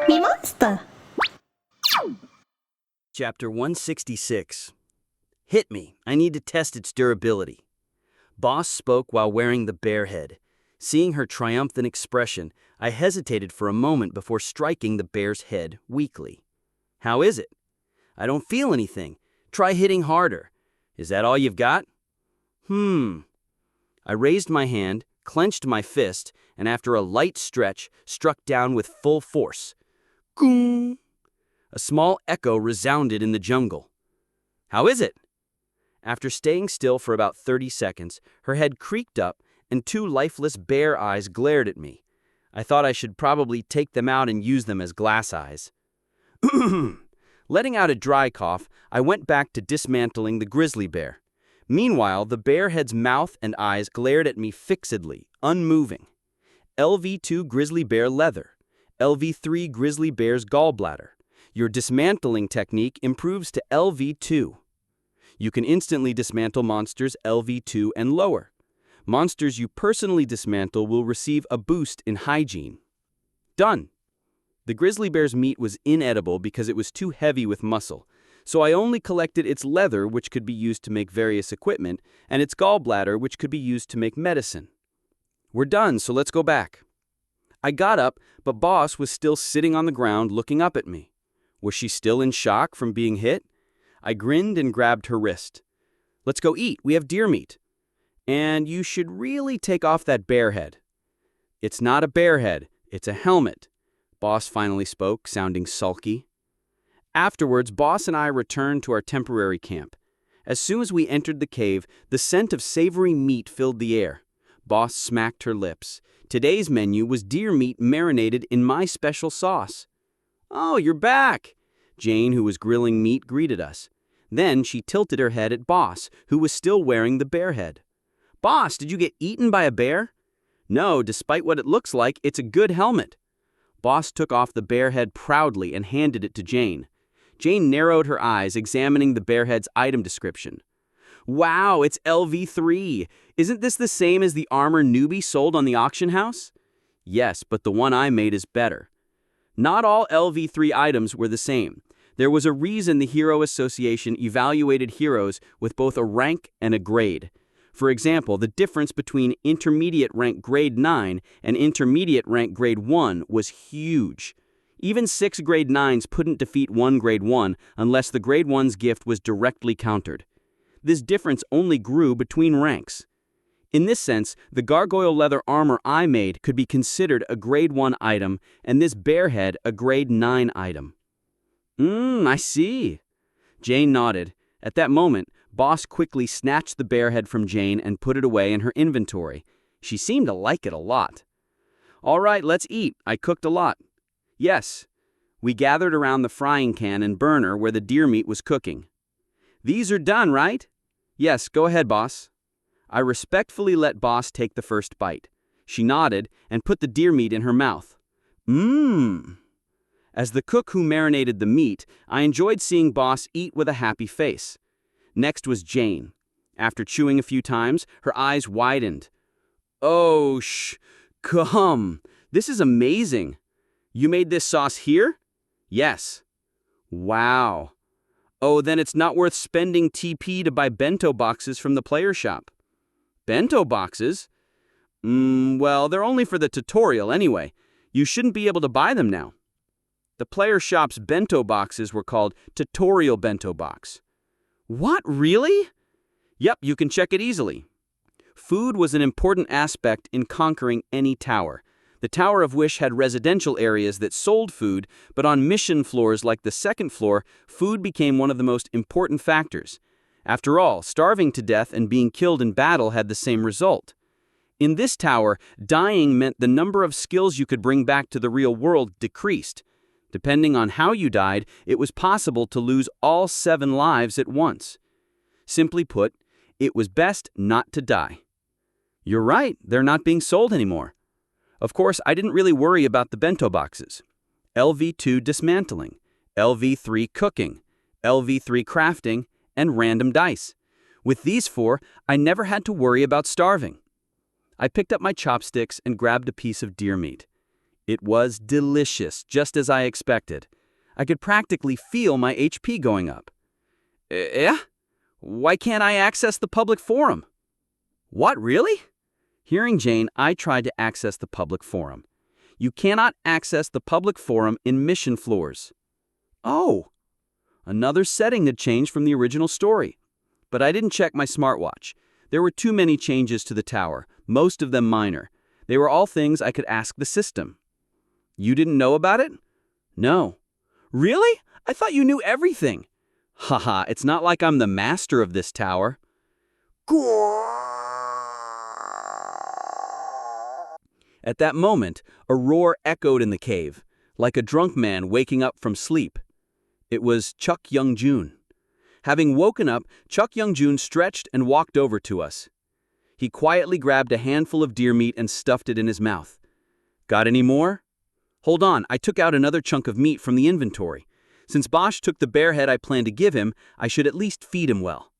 MeMonster. Chapter 166. Hit me. I need to test its durability. Boss spoke while wearing the bear head. Seeing her triumphant expression, I hesitated for a moment before striking the bear's head weakly. How is it? I don't feel anything. Try hitting harder. Is that all you've got? I raised my hand, clenched my fist, and after a light stretch, struck down with full force. Goong! A small echo resounded in the jungle. How is it? After staying still for about 30 seconds, her head creaked up and two lifeless bear eyes glared at me. I thought I should probably take them out and use them as glass eyes. Letting out a dry cough, I went back to dismantling the grizzly bear. Meanwhile, the bear head's mouth and eyes glared at me fixedly, unmoving. LV2 grizzly bear leather. LV3 grizzly bear's gallbladder. Your dismantling technique improves to LV2. You can instantly dismantle monsters LV2 and lower. Monsters you personally dismantle will receive a boost in Hajin. Done. The grizzly bear's meat was inedible because it was too heavy with muscle, so I only collected its leather, which could be used to make various equipment, and its gallbladder, which could be used to make medicine. We're done, so let's go back. I got up, but Boss was still sitting on the ground looking up at me. Was she still in shock from being hit? I grinned and grabbed her wrist. Let's go eat. We have deer meat. And you should really take off that bear head. It's not a bear head. It's a helmet. Boss finally spoke, sounding sulky. Afterwards, Boss and I returned to our temporary camp. As soon as we entered the cave, the scent of savory meat filled the air. Boss smacked her lips. Today's menu was deer meat marinated in my special sauce. Oh, you're back! Jane, who was grilling meat, greeted us. Then she tilted her head at Boss, who was still wearing the bear head. Boss, did you get eaten by a bear? No, despite what it looks like, it's a good helmet. Boss took off the bear head proudly and handed it to Jane. Jane narrowed her eyes, examining the bear head's item description. Wow, it's LV3. Isn't this the same as the armor newbie sold on the auction house? Yes, but the one I made is better. Not all LV3 items were the same. There was a reason the Hero Association evaluated heroes with both a rank and a grade. For example, the difference between intermediate rank grade 9 and intermediate rank grade 1 was huge. Even 6 grade 9s couldn't defeat 1 grade 1 unless the grade 1's gift was directly countered. This difference only grew between ranks. In this sense, the gargoyle leather armor I made could be considered a grade 1 item, and this bear head a grade 9 item. I see. Jane nodded. At that moment, Boss quickly snatched the bear head from Jane and put it away in her inventory. She seemed to like it a lot. All right, let's eat. I cooked a lot. Yes. We gathered around the frying can and burner where the deer meat was cooking. These are done, right? Yes, go ahead, Boss. I respectfully let Boss take the first bite. She nodded and put the deer meat in her mouth. As the cook who marinated the meat, I enjoyed seeing Boss eat with a happy face. Next was Jane. After chewing a few times, her eyes widened. Oh, come. This is amazing. You made this sauce here? Yes. Wow. Oh, then it's not worth spending TP to buy bento boxes from the player shop. Bento boxes? Well, they're only for the tutorial anyway. You shouldn't be able to buy them now. The player shop's bento boxes were called Tutorial Bento Box. What, really? Yep, you can check it easily. Food was an important aspect in conquering any tower. The Tower of Wish had residential areas that sold food, but on mission floors like the second floor, food became one of the most important factors. After all, starving to death and being killed in battle had the same result. In this tower, dying meant the number of skills you could bring back to the real world decreased. Depending on how you died, it was possible to lose all 7 lives at once. Simply put, it was best not to die. You're right, they're not being sold anymore. Of course, I didn't really worry about the bento boxes. LV2 dismantling, LV3 cooking, LV3 crafting, and random dice. With these 4, I never had to worry about starving. I picked up my chopsticks and grabbed a piece of deer meat. It was delicious, just as I expected. I could practically feel my HP going up. Eh? Why can't I access the public forum? What, really? Hearing Jane, I tried to access the public forum. You cannot access the public forum in mission floors. Oh, another setting had changed from the original story. But I didn't check my smartwatch. There were too many changes to the tower, most of them minor. They were all things I could ask the system. You didn't know about it? No. Really? I thought you knew everything. Haha, it's not like I'm the master of this tower. At that moment, a roar echoed in the cave, like a drunk man waking up from sleep. It was Chuck Young-jun. Having woken up, Chuck Young-jun stretched and walked over to us. He quietly grabbed a handful of deer meat and stuffed it in his mouth. Got any more? Hold on, I took out another chunk of meat from the inventory. Since Bosch took the bear head I planned to give him, I should at least feed him well.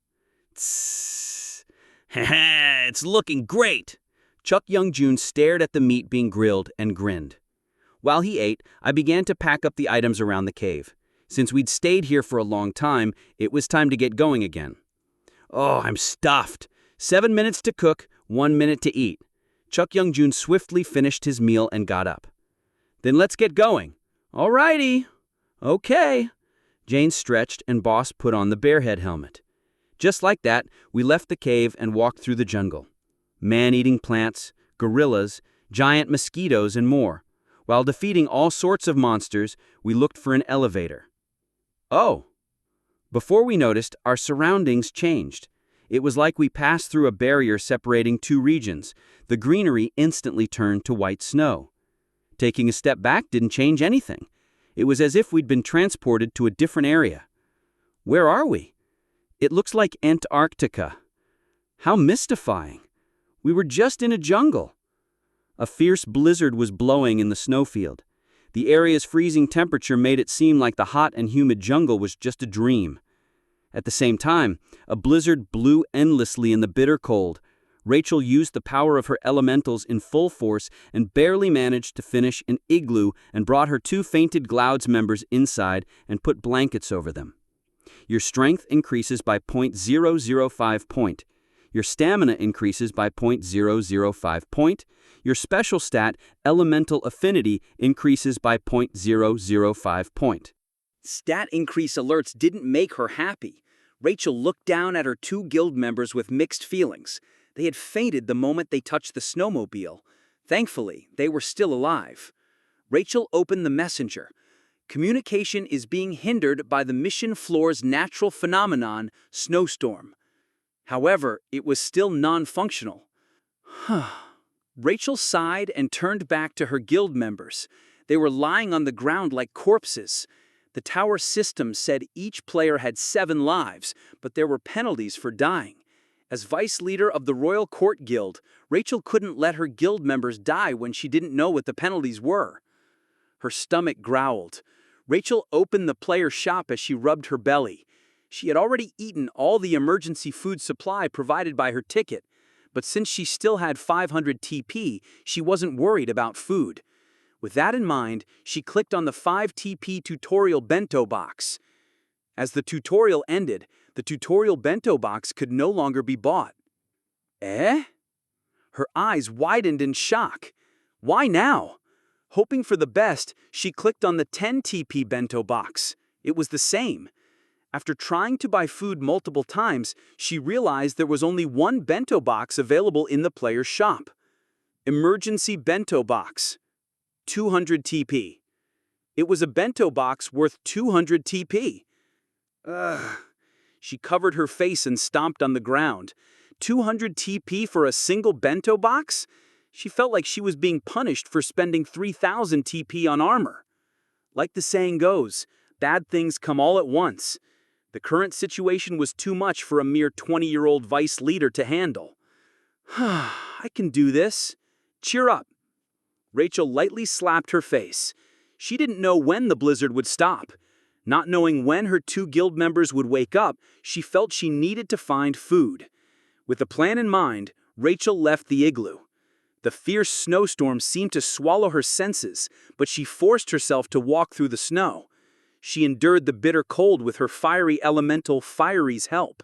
Tss. Haha, it's looking great! Chuck Young-jun stared at the meat being grilled and grinned. While he ate, I began to pack up the items around the cave. Since we'd stayed here for a long time, it was time to get going again. Oh, I'm stuffed. 7 minutes to cook, 1 minute to eat. Chuck Young-jun swiftly finished his meal and got up. Then let's get going. All righty. Okay. Jane stretched and Boss put on the bear head helmet. Just like that, we left the cave and walked through the jungle. Man-eating plants, gorillas, giant mosquitoes, and more. While defeating all sorts of monsters, we looked for an elevator. Oh! Before we noticed, our surroundings changed. It was like we passed through a barrier separating two regions. The greenery instantly turned to white snow. Taking a step back didn't change anything. It was as if we'd been transported to a different area. Where are we? It looks like Antarctica. How mystifying. We were just in a jungle. A fierce blizzard was blowing in the snowfield. The area's freezing temperature made it seem like the hot and humid jungle was just a dream. At the same time, a blizzard blew endlessly in the bitter cold. Rachel used the power of her elementals in full force and barely managed to finish an igloo and brought her 2 fainted Glauds members inside and put blankets over them. Your strength increases by 0.005 point. Your stamina increases by 0.005 point. Your special stat, Elemental Affinity, increases by 0.005 point. Stat increase alerts didn't make her happy. Rachel looked down at her 2 guild members with mixed feelings. They had fainted the moment they touched the snowmobile. Thankfully, they were still alive. Rachel opened the messenger. Communication is being hindered by the mission floor's natural phenomenon, snowstorm. However, it was still non-functional. Rachel sighed and turned back to her guild members. They were lying on the ground like corpses. The tower system said each player had 7 lives, but there were penalties for dying. As vice leader of the Royal Court Guild, Rachel couldn't let her guild members die when she didn't know what the penalties were. Her stomach growled. Rachel opened the player shop as she rubbed her belly. She had already eaten all the emergency food supply provided by her ticket, but since she still had 500 TP, she wasn't worried about food. With that in mind, she clicked on the 5 TP tutorial bento box. As the tutorial ended, the tutorial bento box could no longer be bought. Eh? Her eyes widened in shock. Why now? Hoping for the best, she clicked on the 10 TP bento box. It was the same. After trying to buy food multiple times, she realized there was only 1 bento box available in the player's shop. Emergency bento box. 200 TP. It was a bento box worth 200 TP. Ugh. She covered her face and stomped on the ground. 200 TP for a single bento box? She felt like she was being punished for spending 3,000 TP on armor. Like the saying goes, bad things come all at once. The current situation was too much for a mere 20-year-old vice leader to handle. I can do this. Cheer up. Rachel lightly slapped her face. She didn't know when the blizzard would stop. Not knowing when her 2 guild members would wake up, she felt she needed to find food. With the plan in mind, Rachel left the igloo. The fierce snowstorm seemed to swallow her senses, but she forced herself to walk through the snow. She endured the bitter cold with her fiery elemental Fiery's help.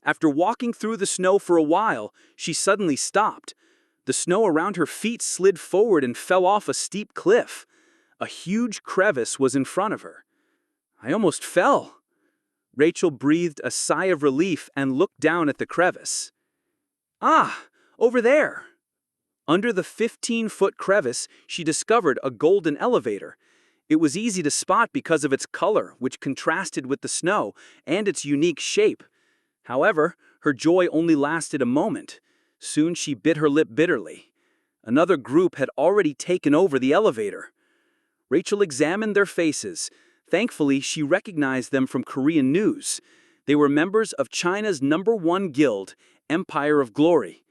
After walking through the snow for a while, she suddenly stopped. The snow around her feet slid forward and fell off a steep cliff. A huge crevice was in front of her. "I almost fell." Rachel breathed a sigh of relief and looked down at the crevice. "Ah, over there." Under the 15-foot crevice, she discovered a golden elevator. It was easy to spot because of its color, which contrasted with the snow, and its unique shape. However, her joy only lasted a moment. Soon she bit her lip bitterly. Another group had already taken over the elevator. Rachel examined their faces. Thankfully, she recognized them from Korean news. They were members of China's #1 guild, Empire of Glory.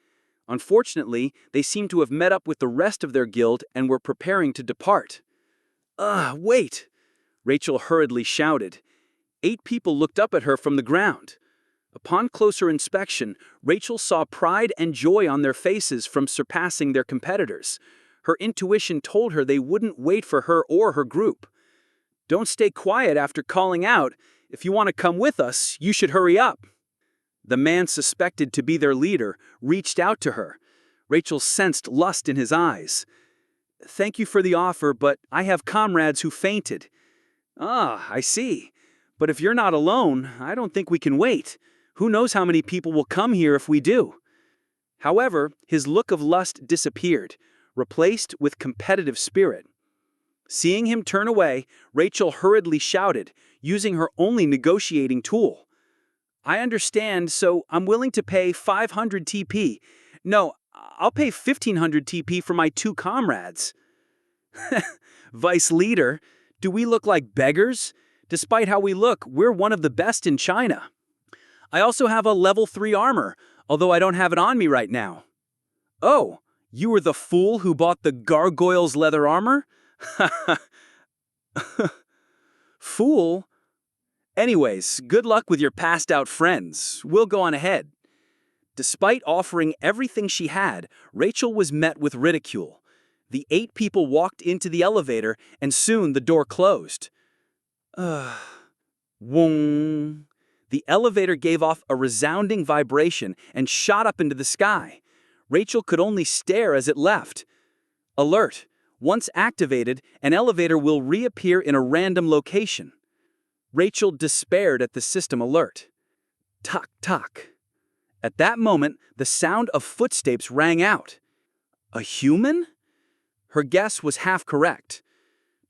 Unfortunately, they seemed to have met up with the rest of their guild and were preparing to depart. Wait!" Rachel hurriedly shouted. 8 people looked up at her from the ground. Upon closer inspection, Rachel saw pride and joy on their faces from surpassing their competitors. Her intuition told her they wouldn't wait for her or her group. "Don't stay quiet after calling out. If you want to come with us, you should hurry up." The man suspected to be their leader reached out to her. Rachel sensed lust in his eyes. "Thank you for the offer, but I have comrades who fainted." "Ah, I see. But if you're not alone, I don't think we can wait. Who knows how many people will come here if we do?" However, his look of lust disappeared, replaced with competitive spirit. Seeing him turn away, Rachel hurriedly shouted, using her only negotiating tool. "I understand, so I'm willing to pay 500 TP. No, I'll pay 1500 TP for my 2 comrades." "Vice leader, do we look like beggars? Despite how we look, we're one of the best in China. I also have a level 3 armor, although I don't have it on me right now." "Oh, you were the fool who bought the gargoyle's leather armor?" "Fool? Anyways, good luck with your passed-out friends. We'll go on ahead." Despite offering everything she had, Rachel was met with ridicule. The 8 people walked into the elevator, and soon the door closed. Wong. The elevator gave off a resounding vibration and shot up into the sky. Rachel could only stare as it left. Alert! Once activated, an elevator will reappear in a random location. Rachel despaired at the system alert. Tock, tock. At that moment, the sound of footsteps rang out. A human? Her guess was half correct.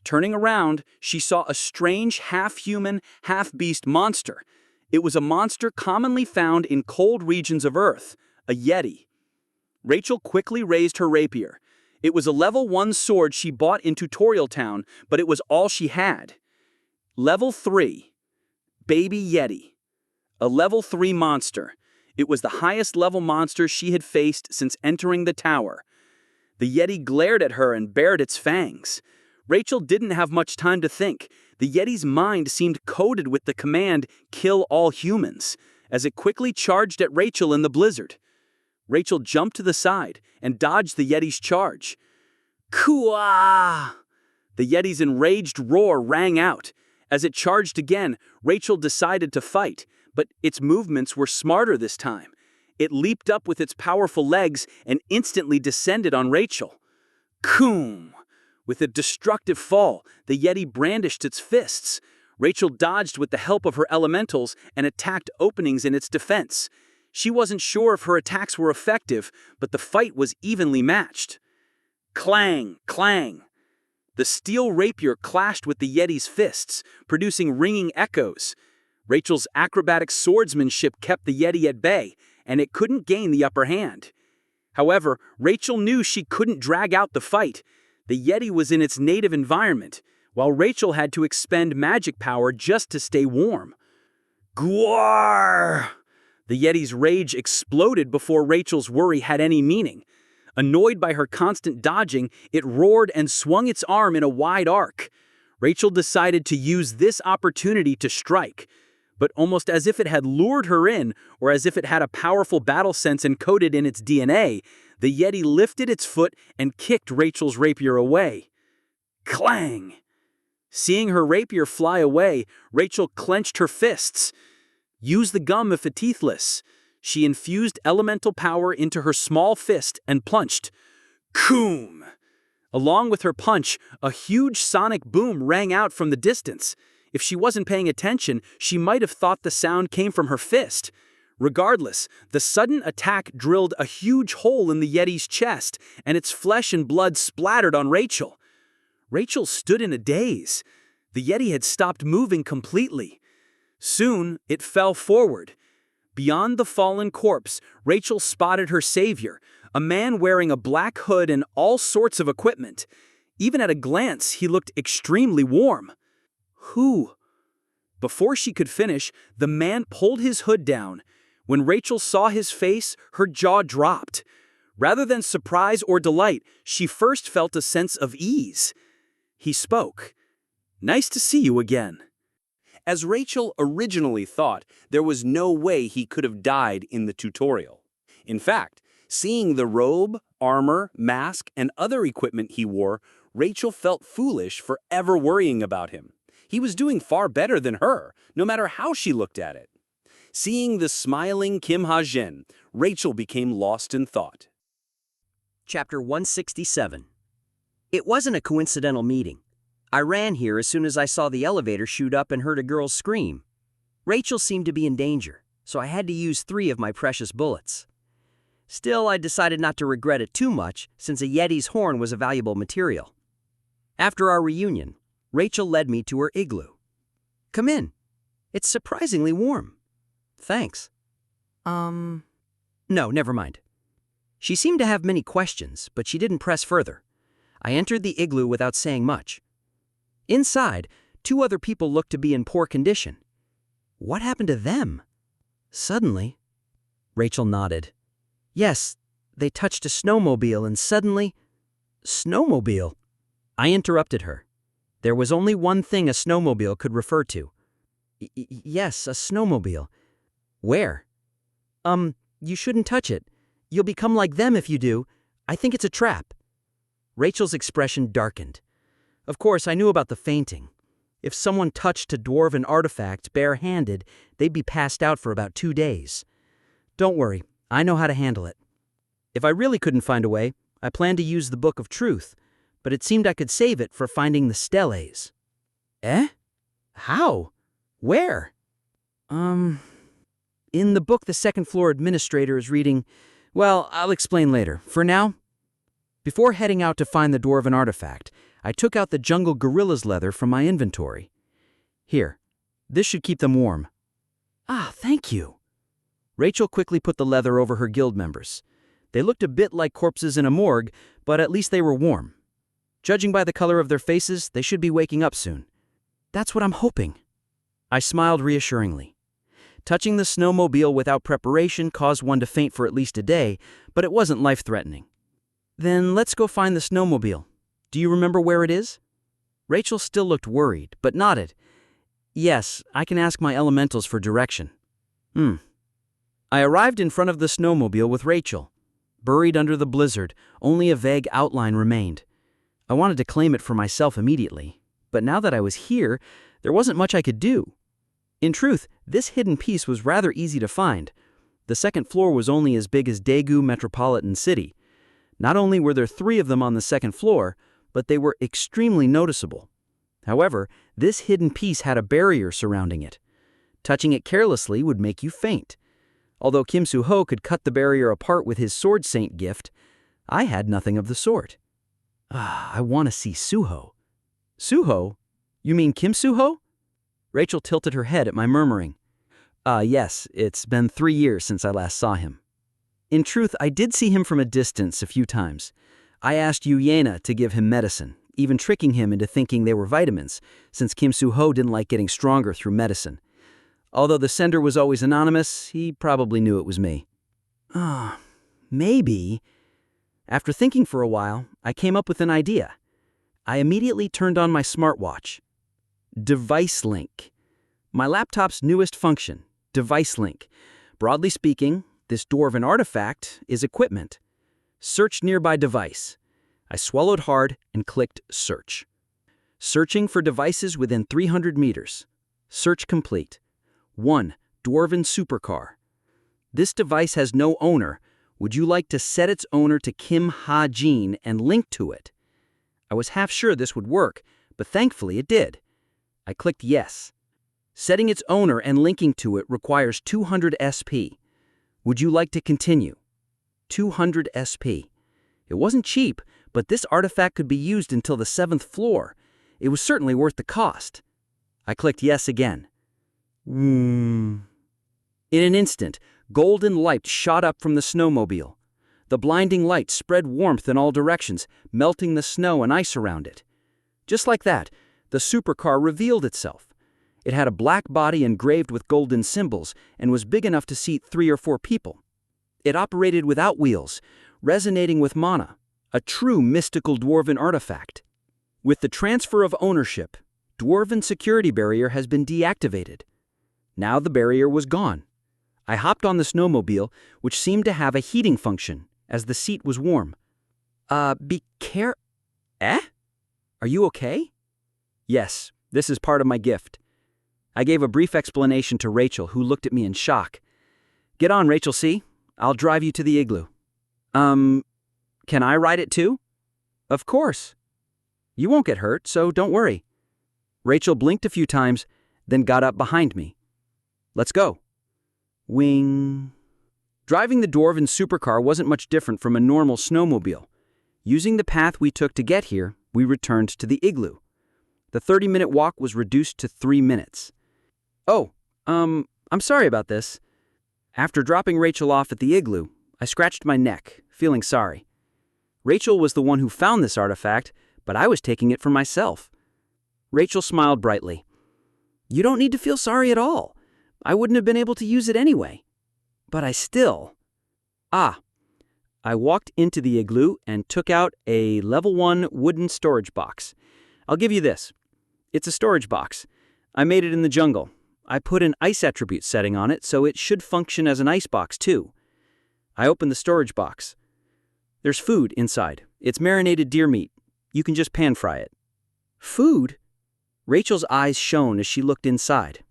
Turning around, she saw a strange half-human, half-beast monster. It was a monster commonly found in cold regions of Earth, a yeti. Rachel quickly raised her rapier. It was a level 1 sword she bought in Tutorial Town, but it was all she had. Level 3. Baby Yeti. A level 3 monster. It was the highest level monster she had faced since entering the tower. The Yeti glared at her and bared its fangs. Rachel didn't have much time to think. The Yeti's mind seemed coded with the command, "Kill all humans," as it quickly charged at Rachel in the blizzard. Rachel jumped to the side and dodged the Yeti's charge. Kua! The Yeti's enraged roar rang out. As it charged again, Rachel decided to fight, but its movements were smarter this time. It leaped up with its powerful legs and instantly descended on Rachel. Koom! With a destructive fall, the Yeti brandished its fists. Rachel dodged with the help of her elementals and attacked openings in its defense. She wasn't sure if her attacks were effective, but the fight was evenly matched. Clang! Clang! The steel rapier clashed with the Yeti's fists, producing ringing echoes. Rachel's acrobatic swordsmanship kept the Yeti at bay, and it couldn't gain the upper hand. However, Rachel knew she couldn't drag out the fight. The Yeti was in its native environment, while Rachel had to expend magic power just to stay warm. Gwar! The Yeti's rage exploded before Rachel's worry had any meaning. Annoyed by her constant dodging, it roared and swung its arm in a wide arc. Rachel decided to use this opportunity to strike. But almost as if it had lured her in, or as if it had a powerful battle sense encoded in its DNA, The Yeti lifted its foot and kicked Rachel's rapier away. Clang! Seeing her rapier fly away, Rachel clenched her fists. Use the gum if teethless. She infused elemental power into her small fist and punched. Koom! Along with her punch, a huge sonic boom rang out from the distance. If she wasn't paying attention, she might have thought the sound came from her fist. Regardless, the sudden attack drilled a huge hole in the Yeti's chest, and its flesh and blood splattered on Rachel. Rachel stood in a daze. The Yeti had stopped moving completely. Soon, it fell forward. Beyond the fallen corpse, Rachel spotted her savior, a man wearing a black hood and all sorts of equipment. Even at a glance, he looked extremely warm. Who? Before she could finish, the man pulled his hood down. When Rachel saw his face, her jaw dropped. Rather than surprise or delight, she first felt a sense of ease. He spoke. "Nice to see you again." As Rachel originally thought, there was no way he could have died in the tutorial. In fact, seeing the robe, armor, mask, and other equipment he wore, Rachel felt foolish for ever worrying about him. He was doing far better than her, no matter how she looked at it. Seeing the smiling Kim Hajin, Rachel became lost in thought. Chapter 167. It wasn't a coincidental meeting. I ran here as soon as I saw the elevator shoot up and heard a girl scream. Rachel seemed to be in danger, so I had to use 3 of my precious bullets. Still, I decided not to regret it too much, since a Yeti's horn was a valuable material. After our reunion, Rachel led me to her igloo. "Come in. It's surprisingly warm." "Thanks." No, never mind." She seemed to have many questions, but she didn't press further. I entered the igloo without saying much. Inside, 2 other people looked to be in poor condition. What happened to them? Suddenly, Rachel nodded. Yes, they touched a snowmobile and suddenly... Snowmobile? I interrupted her. There was only one thing a snowmobile could refer to. Yes, a snowmobile. Where? You shouldn't touch it. You'll become like them if you do. I think it's a trap. Rachel's expression darkened. Of course, I knew about the fainting. If someone touched a dwarven artifact bare-handed, they'd be passed out for about 2 days. Don't worry, I know how to handle it. If I really couldn't find a way, I planned to use the Book of Truth, but it seemed I could save it for finding the steles. Eh? How? Where? In the book the second floor administrator is reading. Well, I'll explain later. For now, before heading out to find the dwarven artifact, I took out the jungle gorilla's leather from my inventory. Here, this should keep them warm. Ah, thank you. Rachel quickly put the leather over her guild members. They looked a bit like corpses in a morgue, but at least they were warm. Judging by the color of their faces, they should be waking up soon. That's what I'm hoping. I smiled reassuringly. Touching the snowmobile without preparation caused one to faint for at least a day, but it wasn't life-threatening. Then let's go find the snowmobile. Do you remember where it is? Rachel still looked worried, but nodded. Yes, I can ask my elementals for direction. I arrived in front of the snowmobile with Rachel. Buried under the blizzard, only a vague outline remained. I wanted to claim it for myself immediately, but now that I was here, there wasn't much I could do. In truth, this hidden piece was rather easy to find. The second floor was only as big as Daegu Metropolitan City. Not only were there 3 of them on the second floor, but they were extremely noticeable. However, this hidden piece had a barrier surrounding it. Touching it carelessly would make you faint. Although Kim Soo-ho could cut the barrier apart with his Sword Saint gift, I had nothing of the sort. I want to see Soo-ho. Soo-ho? You mean Kim Soo-ho? Rachel tilted her head at my murmuring. Yes, it's been 3 years since I last saw him. In truth, I did see him from a distance a few times. I asked Yu Yena to give him medicine, even tricking him into thinking they were vitamins, since Kim Soo-ho didn't like getting stronger through medicine. Although the sender was always anonymous, he probably knew it was me. Maybe. After thinking for a while, I came up with an idea. I immediately turned on my smartwatch. Device Link. My laptop's newest function, Device Link. Broadly speaking, this dwarven artifact is equipment. Search nearby device. I swallowed hard and clicked search. Searching for devices within 300 meters. Search complete. 1. Dwarven Supercar. This device has no owner. Would you like to set its owner to Kim Hajin and link to it? I was half sure this would work, but thankfully it did. I clicked yes. Setting its owner and linking to it requires 200 SP. Would you like to continue? 200 SP. It wasn't cheap, but this artifact could be used until the 7th floor. It was certainly worth the cost. I clicked yes again. In an instant, golden light shot up from the snowmobile. The blinding light spread warmth in all directions, melting the snow and ice around it. Just like that, the supercar revealed itself. It had a black body engraved with golden symbols and was big enough to seat 3 or 4 people. It operated without wheels, resonating with mana, a true mystical dwarven artifact. With the transfer of ownership, Dwarven security barrier has been deactivated. Now the barrier was gone. I hopped on the snowmobile, which seemed to have a heating function, as the seat was warm. Eh? Are you okay? Yes, this is part of my gift. I gave a brief explanation to Rachel, who looked at me in shock. Get on, Rachel, see? I'll drive you to the igloo. Can I ride it too? Of course. You won't get hurt, so don't worry. Rachel blinked a few times, then got up behind me. Let's go. Wing. Driving the Dwarven supercar wasn't much different from a normal snowmobile. Using the path we took to get here, we returned to the igloo. The 30-minute walk was reduced to 3 minutes. Oh, I'm sorry about this. After dropping Rachel off at the igloo, I scratched my neck, feeling sorry. Rachel was the one who found this artifact, but I was taking it for myself. Rachel smiled brightly. You don't need to feel sorry at all. I wouldn't have been able to use it anyway. But I still... I walked into the igloo and took out a level 1 wooden storage box. I'll give you this. It's a storage box. I made it in the jungle. I put an ice attribute setting on it, so it should function as an ice box too. I opened the storage box. There's food inside. It's marinated deer meat. You can just pan fry it. Food? Rachel's eyes shone as she looked inside.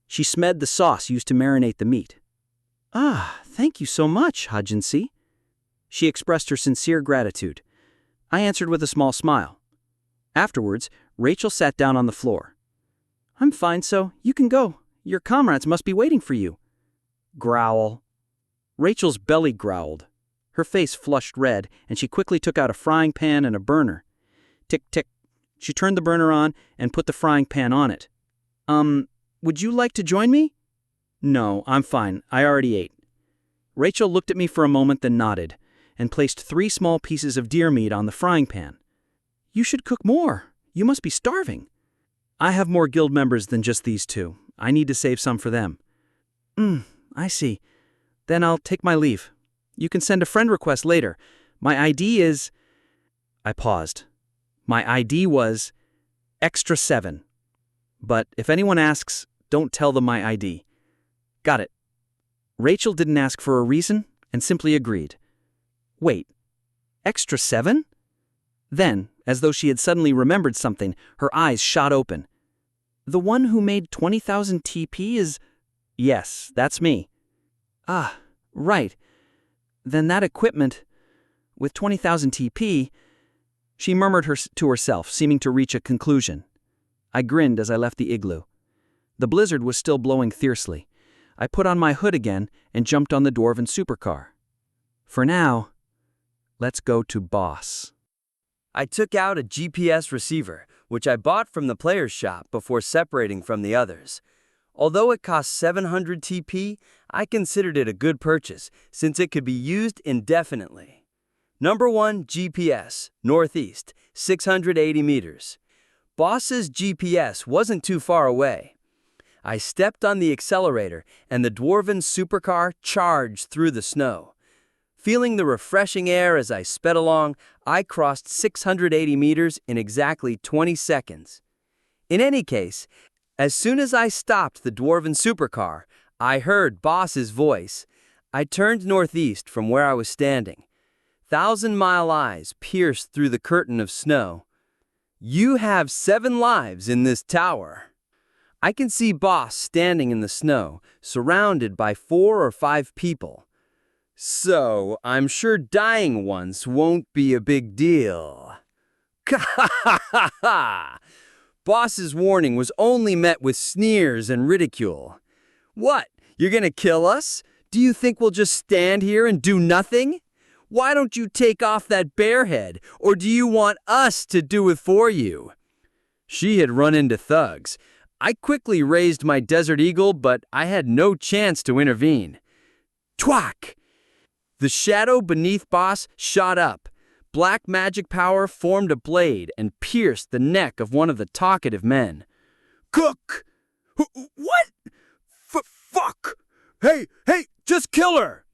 She smelled the sauce used to marinate the meat. Thank you so much, Hajin. She expressed her sincere gratitude. I answered with a small smile. Afterwards, Rachel sat down on the floor. I'm fine, so you can go. Your comrades must be waiting for you. Growl. Rachel's belly growled. Her face flushed red, and she quickly took out a frying pan and a burner. Tick, tick. She turned the burner on and put the frying pan on it. Would you like to join me? No, I'm fine. I already ate. Rachel looked at me for a moment, then nodded, and placed 3 small pieces of deer meat on the frying pan. You should cook more. You must be starving. I have more guild members than just these 2. I need to save some for them. I see. Then I'll take my leave. You can send a friend request later. My ID is... I paused. My ID was Extra 7. But if anyone asks, don't tell them my ID. Got it. Rachel didn't ask for a reason and simply agreed. Wait, Extra 7? Then, as though she had suddenly remembered something, her eyes shot open. The one who made 20,000 TP is... Yes, that's me. Right. Then that equipment, with 20,000 TP... She murmured to herself, seeming to reach a conclusion. I grinned as I left the igloo. The blizzard was still blowing fiercely. I put on my hood again and jumped on the Dwarven supercar. For now, let's go to Boss. I took out a GPS receiver, which I bought from the player's shop before separating from the others. Although it cost 700 TP, I considered it a good purchase since it could be used indefinitely. Number 1 GPS, northeast, 680 meters. Boss's GPS wasn't too far away. I stepped on the accelerator and the Dwarven supercar charged through the snow. Feeling the refreshing air as I sped along, I crossed 680 meters in exactly 20 seconds. In any case, as soon as I stopped the Dwarven supercar, I heard Boss's voice. I turned northeast from where I was standing. 1,000-mile eyes pierced through the curtain of snow. "You have 7 lives in this tower." I can see Boss standing in the snow, surrounded by 4 or 5 people. "So, I'm sure dying once won't be a big deal." Ha! Boss's warning was only met with sneers and ridicule. "What? You're gonna kill us? Do you think we'll just stand here and do nothing? Why don't you take off that bear head, or do you want us to do it for you?" She had run into thugs. I quickly raised my Desert Eagle, but I had no chance to intervene. Twack! The shadow beneath Boss shot up. Black magic power formed a blade and pierced the neck of one of the talkative men. "Cook! What? Fuck! Hey, just kill her!"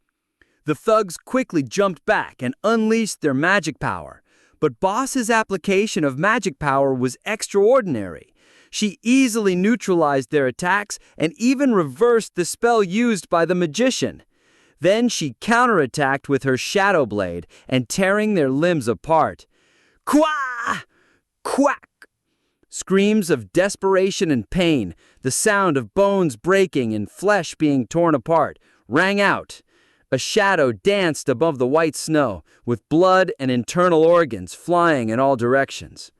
The thugs quickly jumped back and unleashed their magic power. But Boss's application of magic power was extraordinary. She easily neutralized their attacks and even reversed the spell used by the magician. Then she counterattacked with her shadow blade and tearing their limbs apart. Quah! Quack! Screams of desperation and pain, the sound of bones breaking and flesh being torn apart, rang out. A shadow danced above the white snow, with blood and internal organs flying in all directions.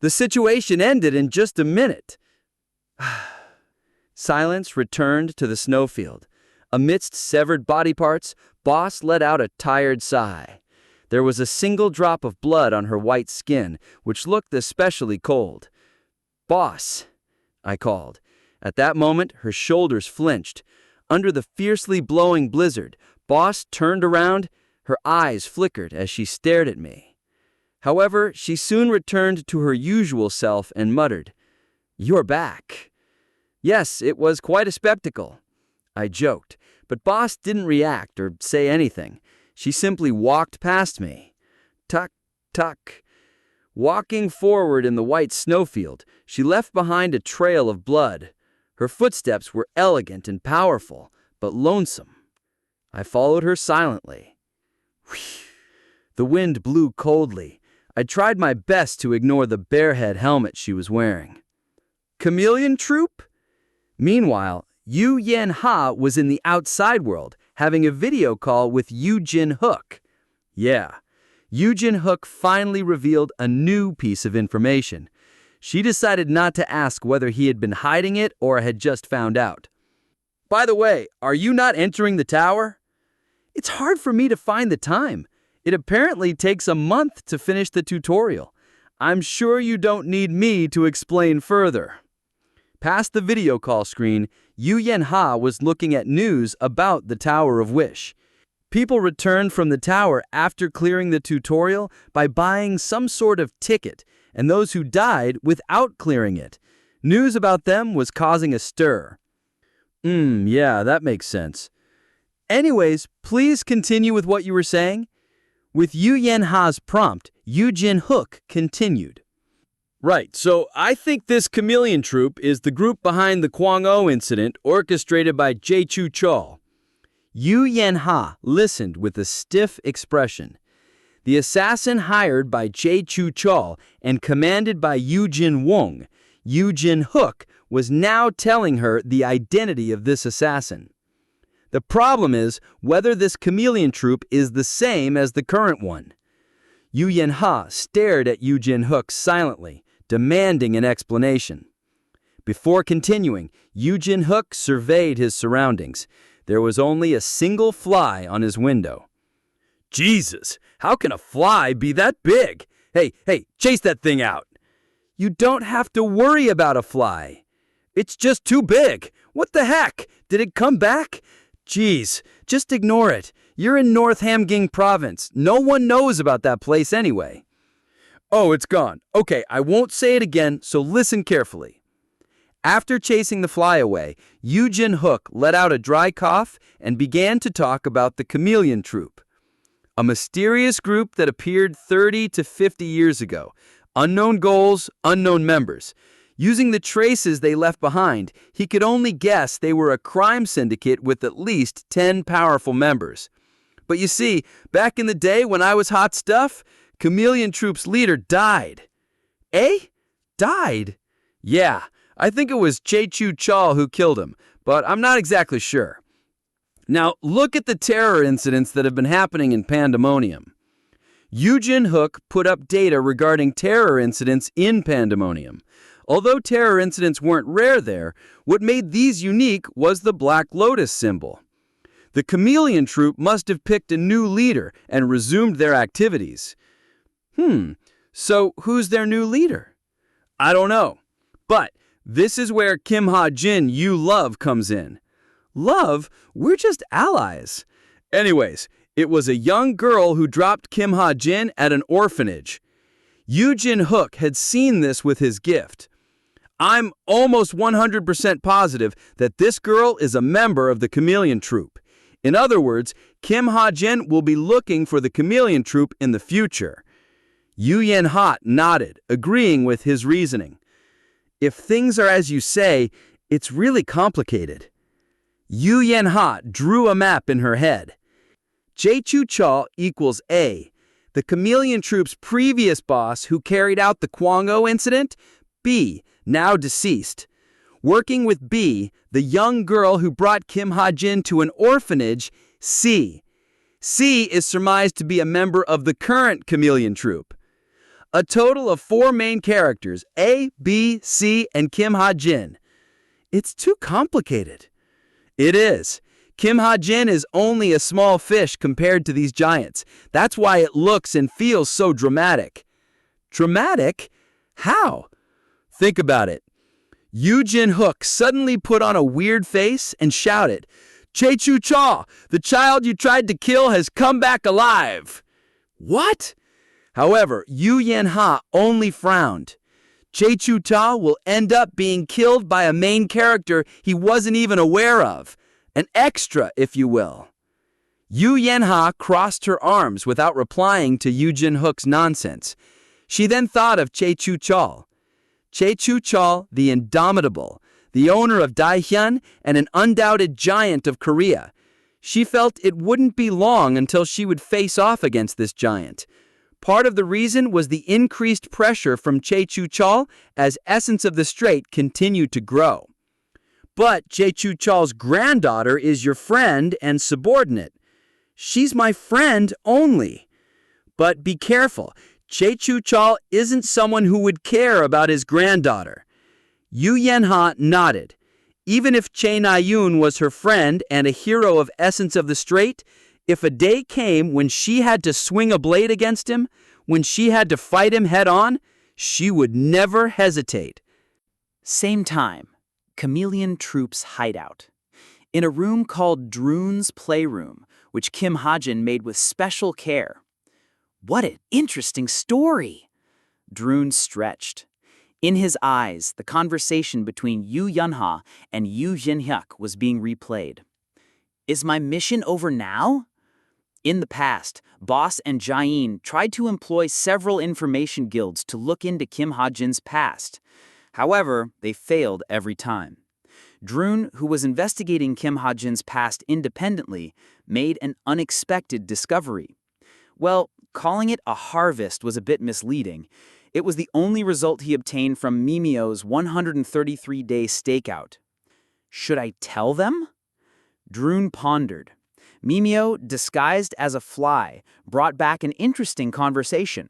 The situation ended in just a minute. Silence returned to the snowfield. Amidst severed body parts, Boss let out a tired sigh. There was a single drop of blood on her white skin, which looked especially cold. "Boss," I called. At that moment, her shoulders flinched. Under the fiercely blowing blizzard, Boss turned around. Her eyes flickered as she stared at me. However, she soon returned to her usual self and muttered, "You're back." Yes, it was quite a spectacle. I joked, but Boss didn't react or say anything. She simply walked past me. Tuck, tuck. Walking forward in the white snowfield, she left behind a trail of blood. Her footsteps were elegant and powerful, but lonesome. I followed her silently. The wind blew coldly. I tried my best to ignore the bear-head helmet she was wearing. Chameleon Troop? Meanwhile, Yu Yen Ha was in the outside world, having a video call with Yu Jin Hook. Yeah, Yu Jin Hook finally revealed a new piece of information. She decided not to ask whether he had been hiding it or had just found out. "By the way, are you not entering the tower?" "It's hard for me to find the time. It apparently takes a month to finish the tutorial. I'm sure you don't need me to explain further." Past the video call screen, Yu Yen Ha was looking at news about the Tower of Wish. People returned from the tower after clearing the tutorial by buying some sort of ticket, and those who died without clearing it. News about them was causing a stir. Yeah, that makes sense. Anyways, please continue with what you were saying. With Yu Yen Ha's prompt, Yu Jin Hook continued. Right, so I think this Chameleon Troop is the group behind the Kwang-O incident orchestrated by Jae-Chu Chol. Yu Yen Ha listened with a stiff expression. The assassin hired by Jae-Chu Chol and commanded by Yu Jin Wong, Yu Jin Hook, was now telling her the identity of this assassin. The problem is whether this Chameleon Troop is the same as the current one. Yu Yen Ha stared at Yu Jin Hook silently, demanding an explanation. Before continuing, Yu Jin Hook surveyed his surroundings. There was only a single fly on his window. Jesus, how can a fly be that big? Hey, chase that thing out. You don't have to worry about a fly. It's just too big. What the heck? Did it come back? Jeez, just ignore it. You're in North Hamgyong Province. No one knows about that place anyway. Oh, it's gone. Okay, I won't say it again, so listen carefully. After chasing the fly away, Yu Jin Hook let out a dry cough and began to talk about the Chameleon Troop. A mysterious group that appeared 30 to 50 years ago. Unknown goals, unknown members. Using the traces they left behind, he could only guess they were a crime syndicate with at least 10 powerful members. But you see, back in the day when I was hot stuff, Chameleon Troop's leader died. Eh? Died? Yeah, I think it was Chechu Chal who killed him, but I'm not exactly sure. Now, look at the terror incidents that have been happening in Pandemonium. Eugene Hook put up data regarding terror incidents in Pandemonium. Although terror incidents weren't rare there, what made these unique was the Black Lotus symbol. The Chameleon Troop must have picked a new leader and resumed their activities. So who's their new leader? I don't know. But this is where Kim Hajin you love comes in. Love? We're just allies. Anyways, it was a young girl who dropped Kim Hajin at an orphanage. Eugene Hook had seen this with his gift. I'm almost 100% positive that this girl is a member of the Chameleon Troop. In other words, Kim Ha-jin will be looking for the Chameleon Troop in the future. Yu Yen-ha nodded, agreeing with his reasoning. If things are as you say, it's really complicated. Yu Yen-ha drew a map in her head. Chechu-cha equals A, the Chameleon Troop's previous boss who carried out the Kwang-o incident, B, now deceased. Working with B, the young girl who brought Kim Ha-jin to an orphanage, C. C is surmised to be a member of the current Chameleon Troop. A total of 4 main characters, A, B, C, and Kim Ha-jin. It's too complicated. It is. Kim Ha-jin is only a small fish compared to these giants. That's why it looks and feels so dramatic. Dramatic? How? Think about it. Eugene Hook suddenly put on a weird face and shouted, "Chechu-cha, the child you tried to kill has come back alive." What? However, Yu Yen-ha only frowned. Chechu-cha will end up being killed by a main character he wasn't even aware of. An extra, if you will. Yu Yen-ha crossed her arms without replying to Eugene Hook's nonsense. She then thought of Chechu-cha. Chechu-cha, the Indomitable, the owner of Daehyun and an undoubted giant of Korea. She felt it wouldn't be long until she would face off against this giant. Part of the reason was the increased pressure from Chechu-cha as Essence of the Strait continued to grow. But Chechu-cha's granddaughter is your friend and subordinate. She's my friend only. But be careful. Chechu-cha isn't someone who would care about his granddaughter. Yu Yen-ha nodded. Even if Che Na-yoon was her friend and a hero of Essence of the Strait, if a day came when she had to swing a blade against him, when she had to fight him head-on, she would never hesitate. Same time, Chameleon Troop's hideout. In a room called Droon's Playroom, which Kim Ha-jin made with special care. What an interesting story! Droon stretched. In his eyes, the conversation between Yu Yen-ha and Yu Jin-hyuk was being replayed. Is my mission over now? In the past, Boss and Jain tried to employ several information guilds to look into Kim Ha-jin's past. However, they failed every time. Droon, who was investigating Kim Ha-jin's past independently, made an unexpected discovery. Well, calling it a harvest was a bit misleading. It was the only result he obtained from Mimio's 133-day stakeout. Should I tell them? Droon pondered. Mimio, disguised as a fly, brought back an interesting conversation.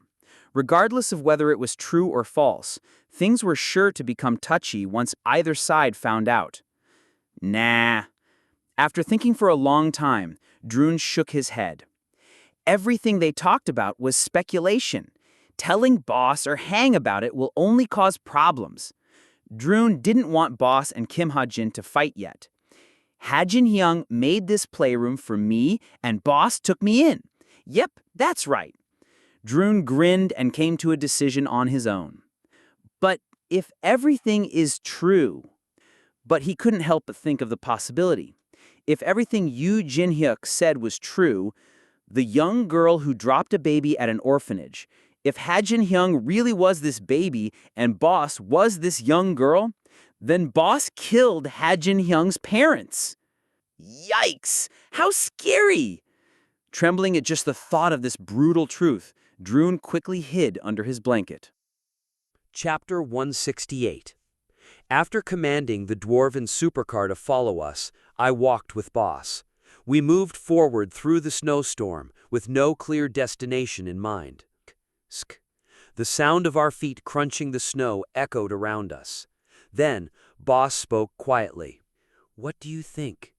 Regardless of whether it was true or false, things were sure to become touchy once either side found out. Nah. After thinking for a long time, Droon shook his head. Everything they talked about was speculation. Telling Boss or Hang about it will only cause problems. Droon didn't want Boss and Kim Ha-jin to fight yet. Hajin Hyung made this playroom for me and Boss took me in. Yep, that's right. Droon grinned and came to a decision on his own. But if everything is true... But he couldn't help but think of the possibility. If everything Yu Jin-hyuk said was true, the young girl who dropped a baby at an orphanage, if Hajin Hyung really was this baby and Boss was this young girl, then Boss killed Hajin Hyung's parents. Yikes! How scary! Trembling at just the thought of this brutal truth, Droon quickly hid under his blanket. Chapter 168. After commanding the dwarven supercar to follow us, I walked with Boss. We moved forward through the snowstorm, with no clear destination in mind. Sk. The sound of our feet crunching the snow echoed around us. Then, Boss spoke quietly. "What do you think?"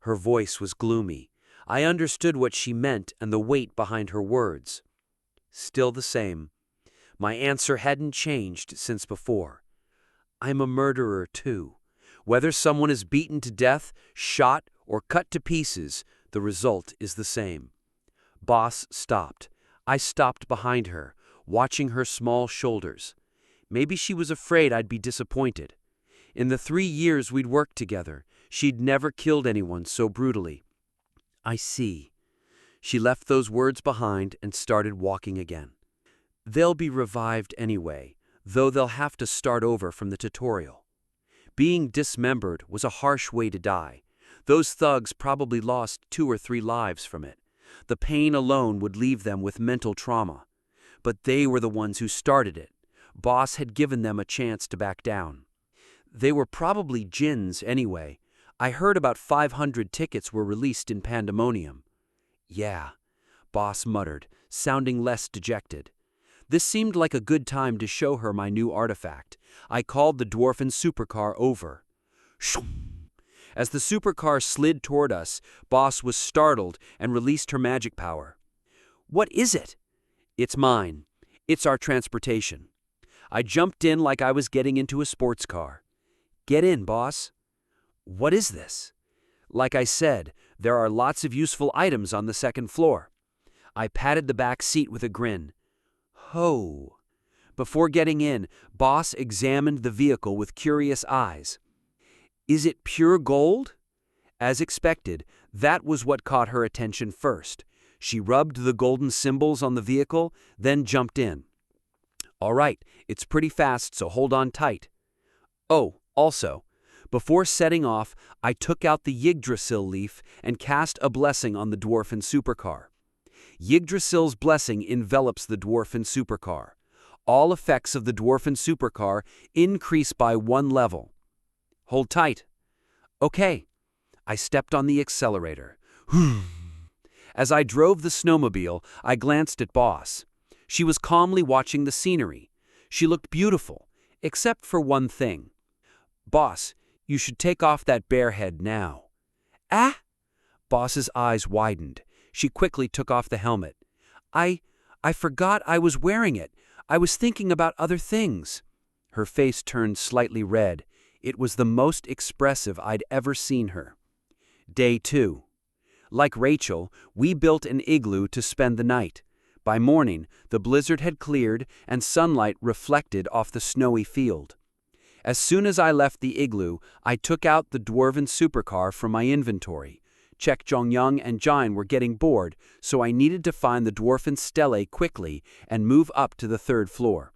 Her voice was gloomy. I understood what she meant and the weight behind her words. Still the same. My answer hadn't changed since before. I'm a murderer, too. Whether someone is beaten to death, shot, or cut to pieces, the result is the same. Boss stopped. I stopped behind her, watching her small shoulders. Maybe she was afraid I'd be disappointed. In the 3 years we'd worked together, she'd never killed anyone so brutally. I see. She left those words behind and started walking again. They'll be revived anyway, though they'll have to start over from the tutorial. Being dismembered was a harsh way to die. Those thugs probably lost 2 or 3 lives from it. The pain alone would leave them with mental trauma. But they were the ones who started it. Boss had given them a chance to back down. They were probably djinns anyway. I heard about 500 tickets were released in Pandemonium. Yeah, Boss muttered, sounding less dejected. This seemed like a good time to show her my new artifact. I called the dwarfen supercar over. Shoom! As the supercar slid toward us, Boss was startled and released her magic power. What is it? It's mine. It's our transportation. I jumped in like I was getting into a sports car. Get in, Boss. What is this? Like I said, there are lots of useful items on the 2nd floor. I patted the back seat with a grin. Ho! Before getting in, Boss examined the vehicle with curious eyes. Is it pure gold? As expected, that was what caught her attention first. She rubbed the golden symbols on the vehicle, then jumped in. All right, it's pretty fast, so hold on tight. Oh, also, before setting off, I took out the Yggdrasil leaf and cast a blessing on the dwarfen supercar. Yggdrasil's blessing envelops the dwarfen supercar. All effects of the dwarfen supercar increase by 1 level. Hold tight. Okay. I stepped on the accelerator. As I drove the snowmobile, I glanced at Boss. She was calmly watching the scenery. She looked beautiful, except for one thing. Boss, you should take off that bear head now. Ah! Boss's eyes widened. She quickly took off the helmet. I forgot I was wearing it. I was thinking about other things. Her face turned slightly red. It was the most expressive I'd ever seen her. Day 2. Like Rachel, we built an igloo to spend the night. By morning, the blizzard had cleared and sunlight reflected off the snowy field. As soon as I left the igloo, I took out the dwarven supercar from my inventory. Chek Jong-young and Jine were getting bored, so I needed to find the dwarfen stele quickly and move up to the 3rd floor.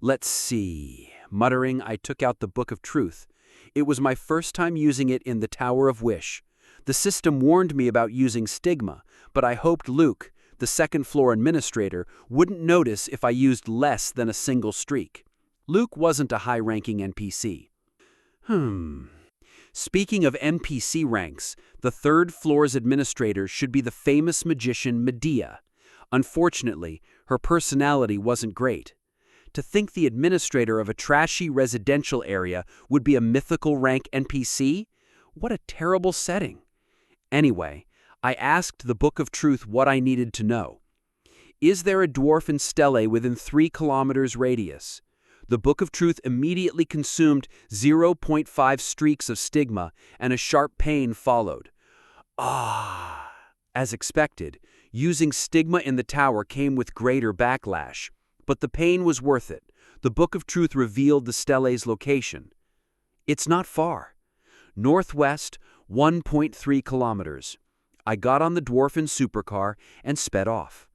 Let's see. Muttering, I took out the Book of Truth. It was my first time using it in the Tower of Wish. The system warned me about using stigma, but I hoped Luke, the 2nd floor administrator, wouldn't notice if I used less than a single streak. Luke wasn't a high-ranking NPC. Speaking of NPC ranks, the 3rd floor's administrator should be the famous magician Medea. Unfortunately, her personality wasn't great. To think the administrator of a trashy residential area would be a mythical rank NPC? What a terrible setting. Anyway, I asked the Book of Truth what I needed to know. Is there a dwarfen stele within 3 kilometers radius? The Book of Truth immediately consumed 0.5 streaks of stigma, and a sharp pain followed. Ah! As expected, using stigma in the tower came with greater backlash. But the pain was worth it. The Book of Truth revealed the stele's location. It's not far. Northwest, 1.3 kilometers. I got on the dwarfen supercar and sped off.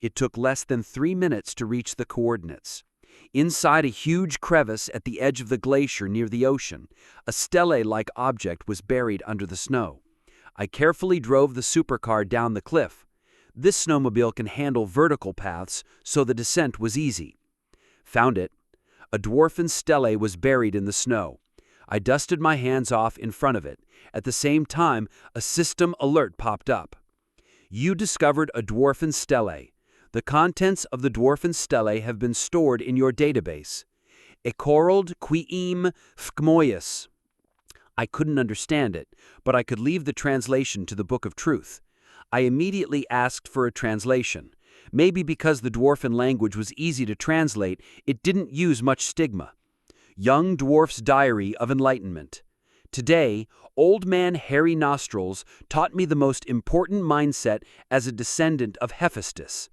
It took less than 3 minutes to reach the coordinates. Inside a huge crevice at the edge of the glacier near the ocean, a stele-like object was buried under the snow. I carefully drove the supercar down the cliff. This snowmobile can handle vertical paths, so the descent was easy. Found it. A dwarfen stele was buried in the snow. I dusted my hands off in front of it. At the same time, a system alert popped up. You discovered a dwarfen stele. The contents of the dwarfen stele have been stored in your database. Ekorald quiim phkmoyus. I couldn't understand it, but I could leave the translation to the Book of Truth. I immediately asked for a translation. Maybe because the dwarfen language was easy to translate, it didn't use much stigma. Young Dwarf's Diary of Enlightenment. Today, Old Man Hairy Nostrils taught me the most important mindset as a descendant of Hephaestus.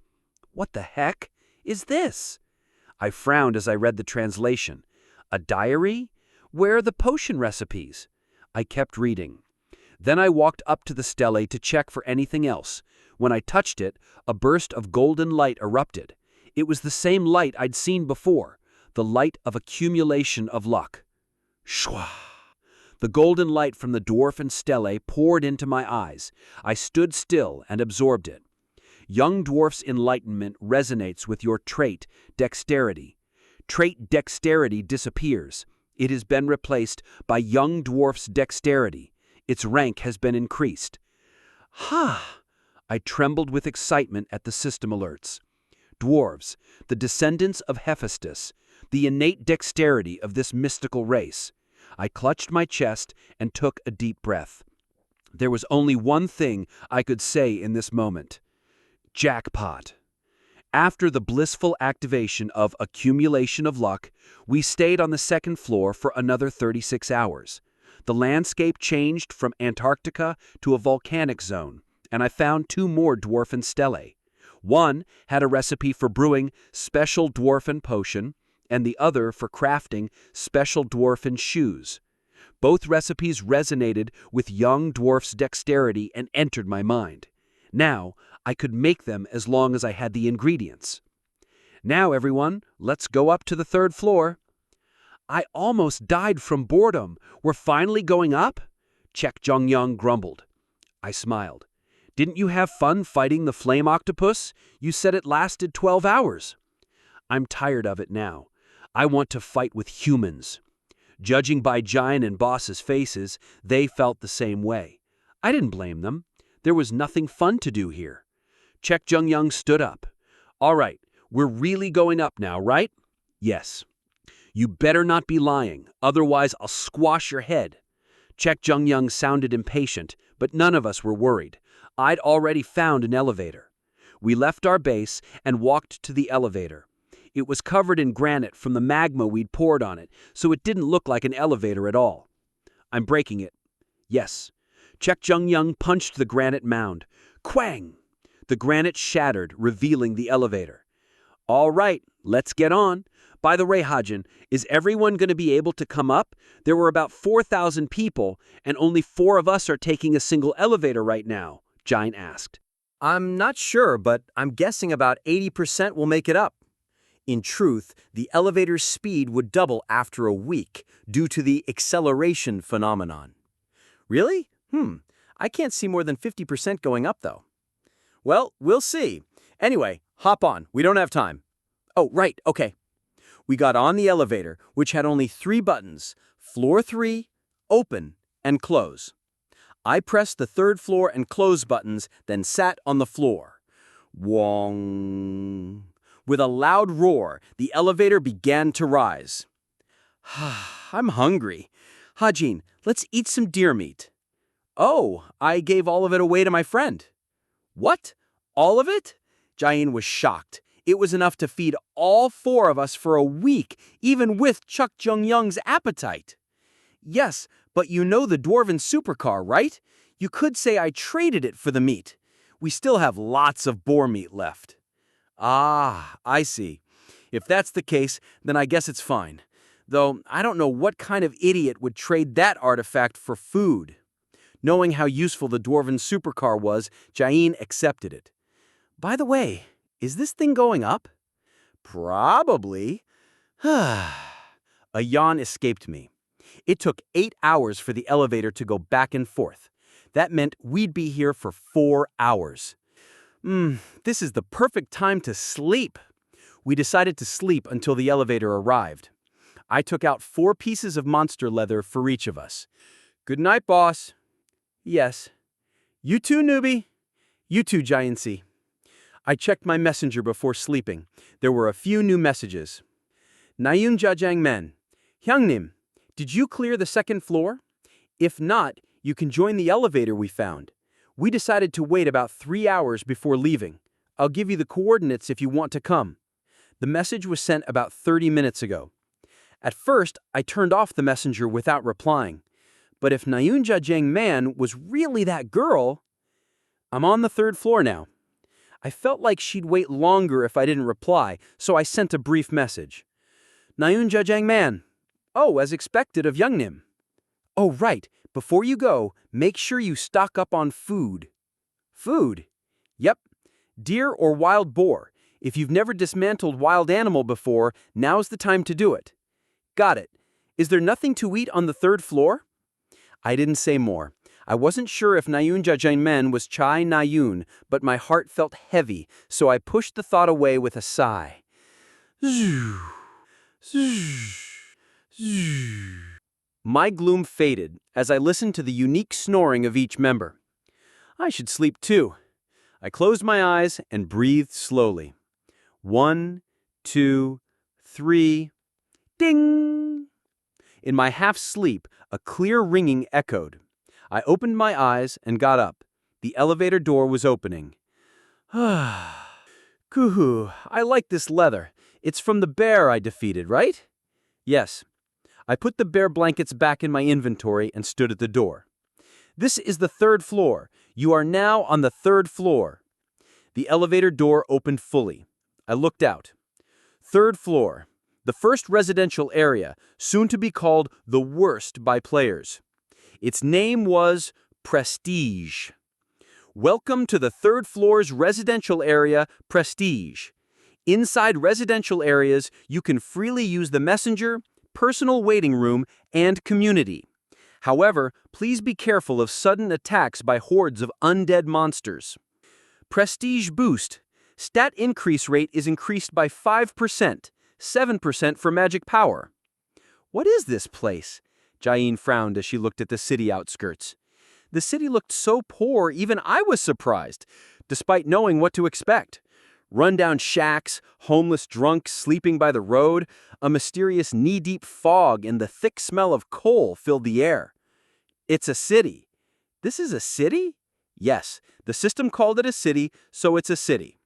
What the heck is this? I frowned as I read the translation. A diary? Where are the potion recipes? I kept reading. Then I walked up to the stele to check for anything else. When I touched it, a burst of golden light erupted. It was the same light I'd seen before, the light of accumulation of luck. Shwa! The golden light from the dwarfen stele poured into my eyes. I stood still and absorbed it. Young Dwarf's enlightenment resonates with your trait, dexterity. Trait dexterity disappears. It has been replaced by Young Dwarf's dexterity. Its rank has been increased. Ha! I trembled with excitement at the system alerts. Dwarves, the descendants of Hephaestus, the innate dexterity of this mystical race. I clutched my chest and took a deep breath. There was only one thing I could say in this moment. Jackpot. After the blissful activation of accumulation of luck, we stayed on the second floor for another 36 hours. The landscape changed from Antarctica to a volcanic zone, and I found 2 more dwarfen stele. One had a recipe for brewing special dwarfen potion, and the other for crafting special dwarfen shoes. Both recipes resonated with Young Dwarf's dexterity and entered my mind. Now, I could make them as long as I had the ingredients. Now, everyone, let's go up to the 3rd floor. I almost died from boredom. We're finally going up? Chek Jong-young grumbled. I smiled. Didn't you have fun fighting the flame octopus? You said it lasted 12 hours. I'm tired of it now. I want to fight with humans. Judging by Giant and Boss's faces, they felt the same way. I didn't blame them. There was nothing fun to do here. Chek Jung-young stood up. All right, we're really going up now, right? Yes. You better not be lying, otherwise I'll squash your head. Chek Jung-young sounded impatient, but none of us were worried. I'd already found an elevator. We left our base and walked to the elevator. It was covered in granite from the magma we'd poured on it, so it didn't look like an elevator at all. I'm breaking it. Yes. Chek Jung-young punched the granite mound. Quang! The granite shattered, revealing the elevator. All right, let's get on. By the way, Hajin, is everyone going to be able to come up? There were about 4,000 people, and only 4 of us are taking a single elevator right now, Giant asked. I'm not sure, but I'm guessing about 80% will make it up. In truth, the elevator's speed would double after a week due to the acceleration phenomenon. Really? I can't see more than 50% going up, though. Well, we'll see. Anyway, hop on. We don't have time. Oh, right, okay. We got on the elevator, which had only 3 buttons, floor 3, open, and close. I pressed the 3rd floor and close buttons, then sat on the floor. Wong. With a loud roar, the elevator began to rise. I'm hungry. Hajin, let's eat some deer meat. Oh, I gave all of it away to my friend. What? All of it? Jain was shocked. It was enough to feed all 4 of us for a week, even with Chek Jung-young's appetite. Yes, but you know the dwarven supercar, right? You could say I traded it for the meat. We still have lots of boar meat left. Ah, I see. If that's the case, then I guess it's fine. Though I don't know what kind of idiot would trade that artifact for food. Knowing how useful the dwarven supercar was, Jain accepted it. By the way, is this thing going up? Probably. A yawn escaped me. It took 8 hours for the elevator to go back and forth. That meant we'd be here for 4 hours. This is the perfect time to sleep. We decided to sleep until the elevator arrived. I took out 4 pieces of monster leather for each of us. Good night, boss. Yes. You too, newbie. You too, Giancy. I checked my messenger before sleeping. There were a few new messages. Nayun Jajang Men. Hyungnim, did you clear the 2nd floor? If not, you can join the elevator we found. We decided to wait about 3 hours before leaving. I'll give you the coordinates if you want to come. The message was sent about 30 minutes ago. At first, I turned off the messenger without replying. But if Nayun Jajang Man was really that girl... I'm on the 3rd floor now. I felt like she'd wait longer if I didn't reply, so I sent a brief message. Nayun Jajang Man. Oh, as expected of Youngnim. Oh, right. Before you go, make sure you stock up on food. Food? Yep. Deer or wild boar. If you've never dismantled wild animal before, now's the time to do it. Got it. Is there nothing to eat on the 3rd floor? I didn't say more. I wasn't sure if Nayun Jajang Men was Chai Nayun, but my heart felt heavy, so I pushed the thought away with a sigh. My gloom faded as I listened to the unique snoring of each member. I should sleep too. I closed my eyes and breathed slowly. 1, 2, 3. Ding! In my half-sleep, a clear ringing echoed. I opened my eyes and got up. The elevator door was opening. Kuhu, I like this leather. It's from the bear I defeated, right? Yes. I put the bear blankets back in my inventory and stood at the door. This is the 3rd floor. You are now on the 3rd floor. The elevator door opened fully. I looked out. 3rd floor. The first residential area, soon to be called the worst by players. Its name was Prestige. Welcome to the 3rd floor's residential area, Prestige. Inside residential areas, you can freely use the messenger, personal waiting room, and community. However, please be careful of sudden attacks by hordes of undead monsters. Prestige Boost. Stat increase rate is increased by 5%, 7% for magic power. What is this place? Jain frowned as she looked at the city outskirts. The city looked so poor, even I was surprised, despite knowing what to expect. Rundown shacks, homeless drunks sleeping by the road, a mysterious knee-deep fog and the thick smell of coal filled the air. It's a city. This is a city? Yes, the system called it a city, so it's a city.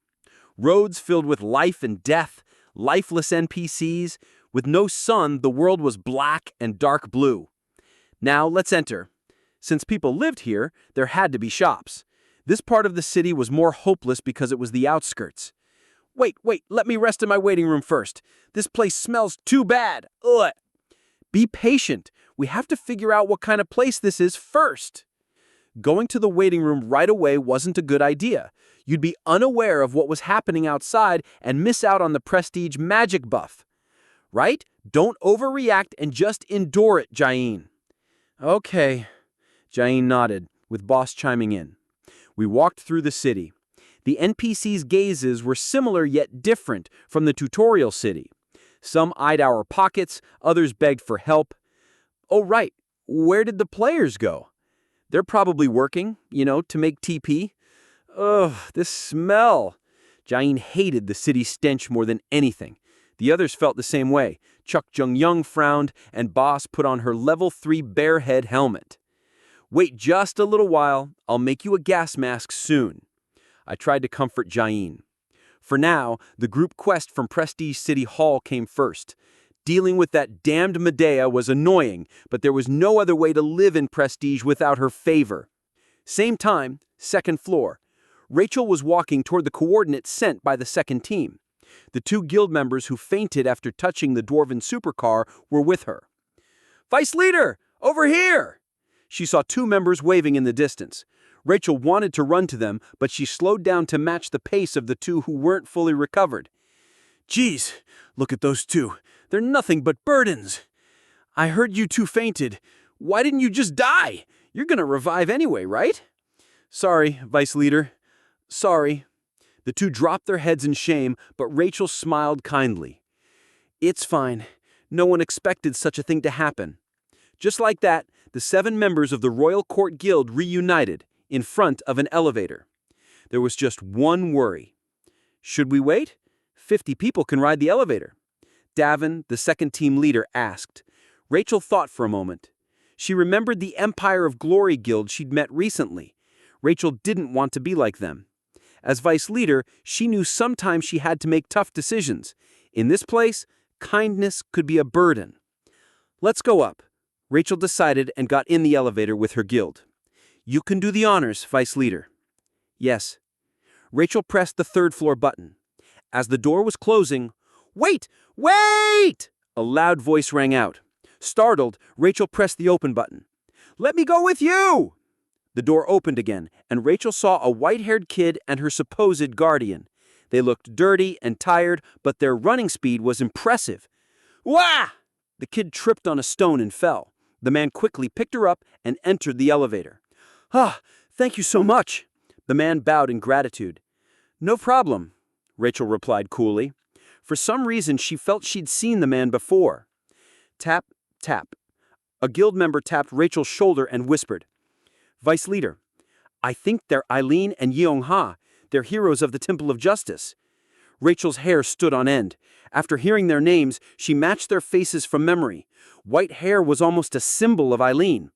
Roads filled with life and death, lifeless NPCs. With no sun, the world was black and dark blue. Now, let's enter. Since people lived here, there had to be shops. This part of the city was more hopeless because it was the outskirts. Wait, let me rest in my waiting room first. This place smells too bad. Ugh. Be patient. We have to figure out what kind of place this is first. Going to the waiting room right away wasn't a good idea. You'd be unaware of what was happening outside and miss out on the prestige magic buff. Right? Don't overreact and just endure it, Jain. Okay. Jain nodded, with boss chiming in. We walked through the city. The NPCs' gazes were similar yet different from the tutorial city. Some eyed our pockets, others begged for help. Oh, right. Where did the players go? They're probably working, to make TP. Ugh, this smell. Jain hated the city stench more than anything. The others felt the same way. Chuck Jung-young frowned, and Boss put on her level 3 bear head helmet. Wait just a little while. I'll make you a gas mask soon. I tried to comfort Jain. For now, the group quest from Prestige City Hall came first. Dealing with that damned Medea was annoying, but there was no other way to live in Prestige without her favor. Same time, 2nd floor. Rachel was walking toward the coordinates sent by the 2nd team. The 2 guild members who fainted after touching the dwarven supercar were with her. Vice Leader, over here! She saw 2 members waving in the distance. Rachel wanted to run to them, but she slowed down to match the pace of the 2 who weren't fully recovered. Geez, look at those 2. They're nothing but burdens. I heard you 2 fainted. Why didn't you just die? You're gonna revive anyway, right? Sorry, Vice Leader. Sorry. The two dropped their heads in shame, but Rachel smiled kindly. It's fine. No one expected such a thing to happen. Just like that, the 7 members of the Royal Court Guild reunited in front of an elevator. There was just one worry. Should we wait? 50 people can ride the elevator. Davin, the second team leader, asked. Rachel thought for a moment. She remembered the Empire of Glory Guild she'd met recently. Rachel didn't want to be like them. As vice leader, she knew sometimes she had to make tough decisions. In this place, kindness could be a burden. Let's go up. Rachel decided and got in the elevator with her guild. You can do the honors, vice leader. Yes. Rachel pressed the 3rd floor button. As the door was closing, Wait! Wait! A loud voice rang out. Startled, Rachel pressed the open button. Let me go with you! The door opened again, and Rachel saw a white-haired kid and her supposed guardian. They looked dirty and tired, but their running speed was impressive. Wah! The kid tripped on a stone and fell. The man quickly picked her up and entered the elevator. Ah, thank you so much. The man bowed in gratitude. No problem, Rachel replied coolly. For some reason, she felt she'd seen the man before. Tap, tap. A guild member tapped Rachel's shoulder and whispered, Vice Leader, I think they're Eileen and Yeong-ha. They're heroes of the Temple of Justice. Rachel's hair stood on end. After hearing their names, she matched their faces from memory. White hair was almost a symbol of Eileen.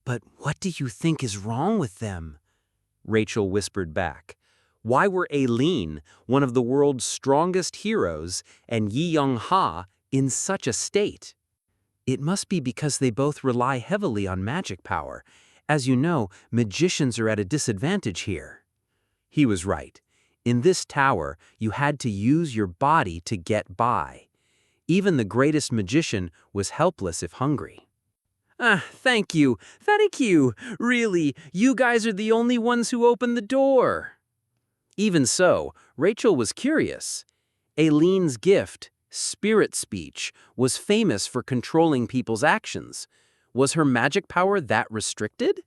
But what do you think is wrong with them? Rachel whispered back. Why were Eileen, one of the world's strongest heroes, and Yi Young-ha in such a state? It must be because they both rely heavily on magic power. As you know, magicians are at a disadvantage here. He was right. In this tower, you had to use your body to get by. Even the greatest magician was helpless if hungry. Thank you. Thank you. Really, you guys are the only ones who opened the door. Even so, Rachel was curious. Aileen's gift, spirit speech, was famous for controlling people's actions. Was her magic power that restricted?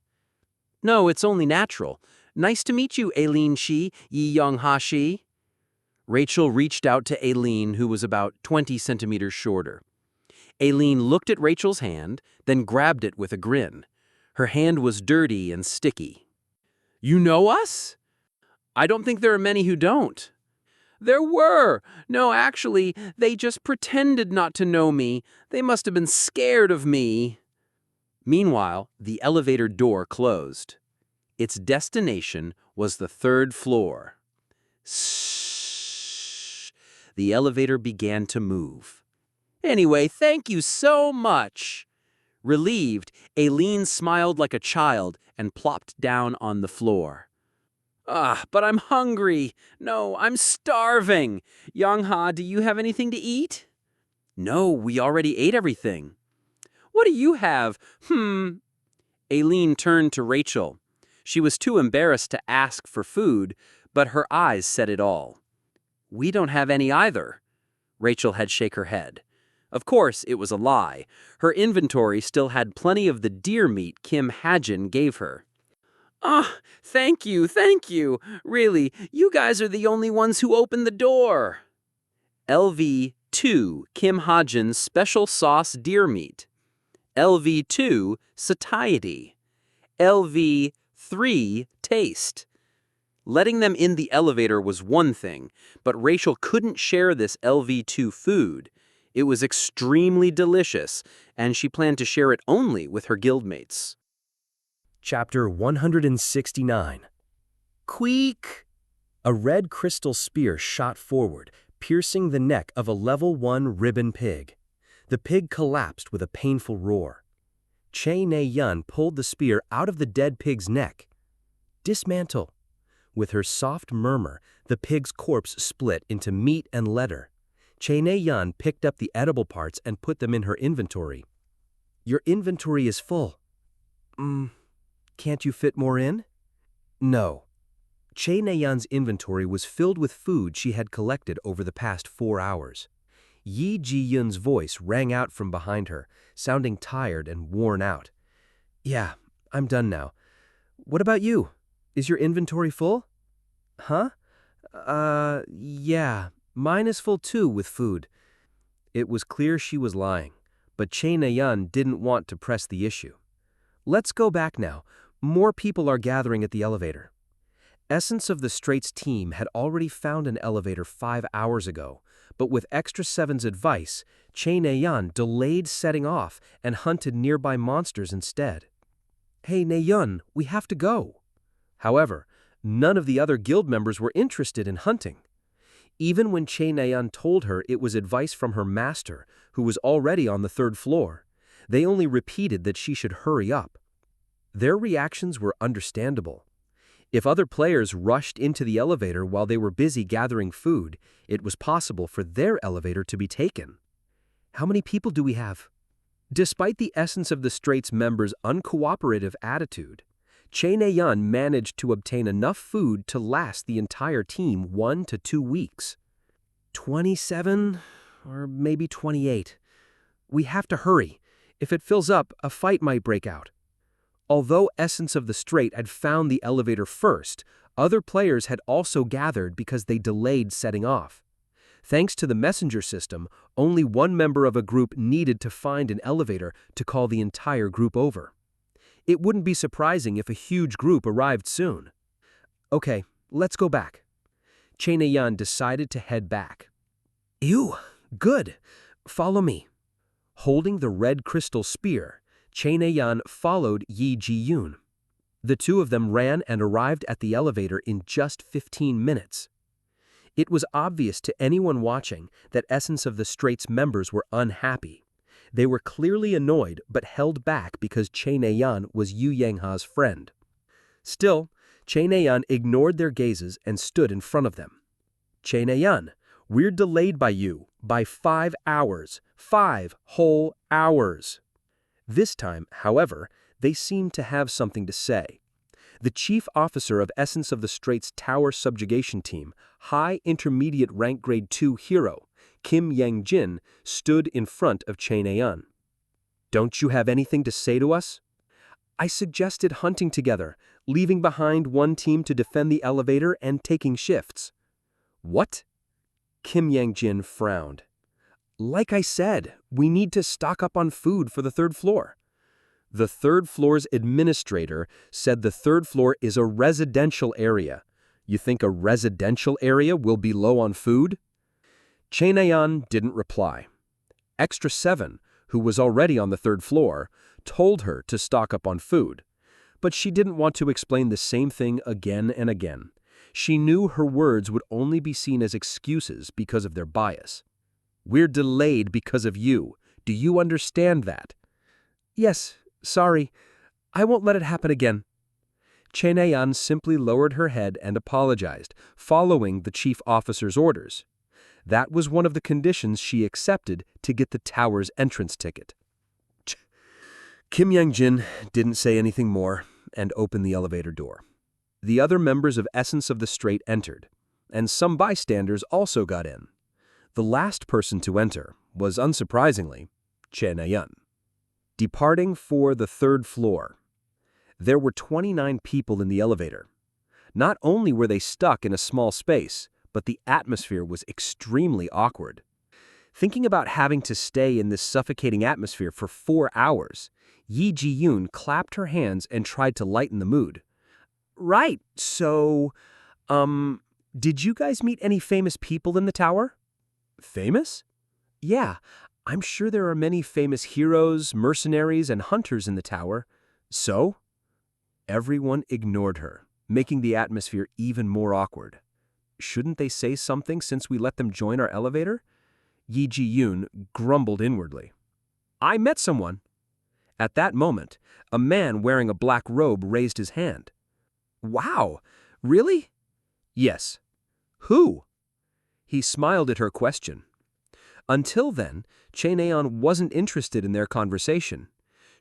No, it's only natural. Nice to meet you, Aileen Shi, Yi Young-ha Shi. Rachel reached out to Aileen, who was about 20 centimeters shorter. Aileen looked at Rachel's hand, then grabbed it with a grin. Her hand was dirty and sticky. You know us? I don't think there are many who don't. There were. No, actually, they just pretended not to know me. They must have been scared of me. Meanwhile, the elevator door closed. Its destination was the 3rd floor. Shh. The elevator began to move. Anyway, thank you so much. Relieved, Aileen smiled like a child and plopped down on the floor. But I'm hungry. No, I'm starving. Young-ha, do you have anything to eat? No, we already ate everything. What do you have? Aileen turned to Rachel. She was too embarrassed to ask for food, but her eyes said it all. We don't have any either. Rachel had shake her head. Of course, it was a lie. Her inventory still had plenty of the deer meat Kim Hajin gave her. Thank you, thank you. Really, you guys are the only ones who opened the door. LV2 Kim Hajin's special sauce deer meat. LV2 satiety. LV3 taste. Letting them in the elevator was one thing, but Rachel couldn't share this LV2 food. It was extremely delicious, and she planned to share it only with her guildmates. Chapter 169. Queek! A red crystal spear shot forward, piercing the neck of a level 1 ribbon pig. The pig collapsed with a painful roar. Che Ne-yun pulled the spear out of the dead pig's neck. Dismantle. With her soft murmur, the pig's corpse split into meat and leather. Che Ne-yun picked up the edible parts and put them in her inventory. Your inventory is full. Can't you fit more in? No. Che Ne-yun's inventory was filled with food she had collected over the past 4 hours. Yi Ji-yun's voice rang out from behind her, sounding tired and worn out. Yeah, I'm done now. What about you? Is your inventory full? Huh? Yeah, mine is full too with food. It was clear she was lying, but Che Na-yun didn't want to press the issue. Let's go back now. More people are gathering at the elevator. Essence of the Straits team had already found an elevator 5 hours ago, but with Extra 7's advice, Che Na-yun delayed setting off and hunted nearby monsters instead. Hey Na-yun, we have to go. However, none of the other guild members were interested in hunting. Even when Che Na-yun told her it was advice from her master, who was already on the 3rd floor, they only repeated that she should hurry up. Their reactions were understandable. If other players rushed into the elevator while they were busy gathering food, it was possible for their elevator to be taken. How many people do we have? Despite the Essence of the Straits members' uncooperative attitude, Che Na-yun managed to obtain enough food to last the entire team 1 to 2 weeks. 27 or maybe 28. We have to hurry. If it fills up, a fight might break out. Although Essence of the Strait had found the elevator first, other players had also gathered because they delayed setting off. Thanks to the messenger system, only one member of a group needed to find an elevator to call the entire group over. It wouldn't be surprising if a huge group arrived soon. Okay, let's go back. Che Na-yun decided to head back. Ew, good. Follow me. Holding the red crystal spear, Che Na-yun followed Yi Ji-yoon. The two of them ran and arrived at the elevator in just 15 minutes. It was obvious to anyone watching that Essence of the Straits members were unhappy. They were clearly annoyed but held back because Che Na-yun was Yu Yangha's friend. Still, Che Na-yun ignored their gazes and stood in front of them. Che Na-yun, we're delayed by you by 5 hours. 5 whole hours. This time, however, they seemed to have something to say. The chief officer of Essence of the Straits Tower Subjugation Team, High Intermediate Rank Grade 2 hero, Kim Yang-jin, stood in front of Che Na-yun. Don't you have anything to say to us? I suggested hunting together, leaving behind one team to defend the elevator and taking shifts. What? Kim Yang-jin frowned. Like I said, we need to stock up on food for the 3rd floor. The 3rd floor's administrator said the 3rd floor is a residential area. You think a residential area will be low on food? Che Na-yun didn't reply. Extra 7, who was already on the 3rd floor, told her to stock up on food. But she didn't want to explain the same thing again and again. She knew her words would only be seen as excuses because of their bias. We're delayed because of you. Do you understand that? Yes, sorry. I won't let it happen again. Che Na-yun simply lowered her head and apologized, following the chief officer's orders. That was one of the conditions she accepted to get the tower's entrance ticket. Kim Yang-jin didn't say anything more and opened the elevator door. The other members of Essence of the Strait entered, and some bystanders also got in. The last person to enter was, unsurprisingly, Che Na-yun. Departing for the 3rd floor. There were 29 people in the elevator. Not only were they stuck in a small space, but the atmosphere was extremely awkward. Thinking about having to stay in this suffocating atmosphere for 4 hours, Yi Ji-yoon clapped her hands and tried to lighten the mood. Right, so, did you guys meet any famous people in the tower? Famous? Yeah, I'm sure there are many famous heroes, mercenaries, and hunters in the tower. So? Everyone ignored her, making the atmosphere even more awkward. Shouldn't they say something since we let them join our elevator? Yi Ji-yoon grumbled inwardly. I met someone. At that moment, a man wearing a black robe raised his hand. Wow, really? Yes. Who? He smiled at her question. Until then, Che Na-yun wasn't interested in their conversation.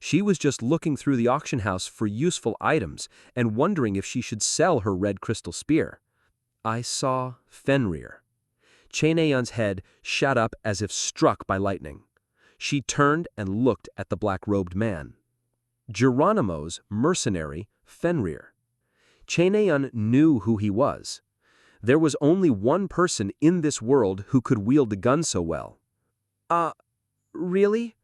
She was just looking through the auction house for useful items and wondering if she should sell her red crystal spear. I saw Fenrir. Che Na-yun's head shot up as if struck by lightning. She turned and looked at the black-robed man. Geronimo's mercenary, Fenrir. Che Na-yun knew who he was. There was only one person in this world who could wield a gun so well. Really?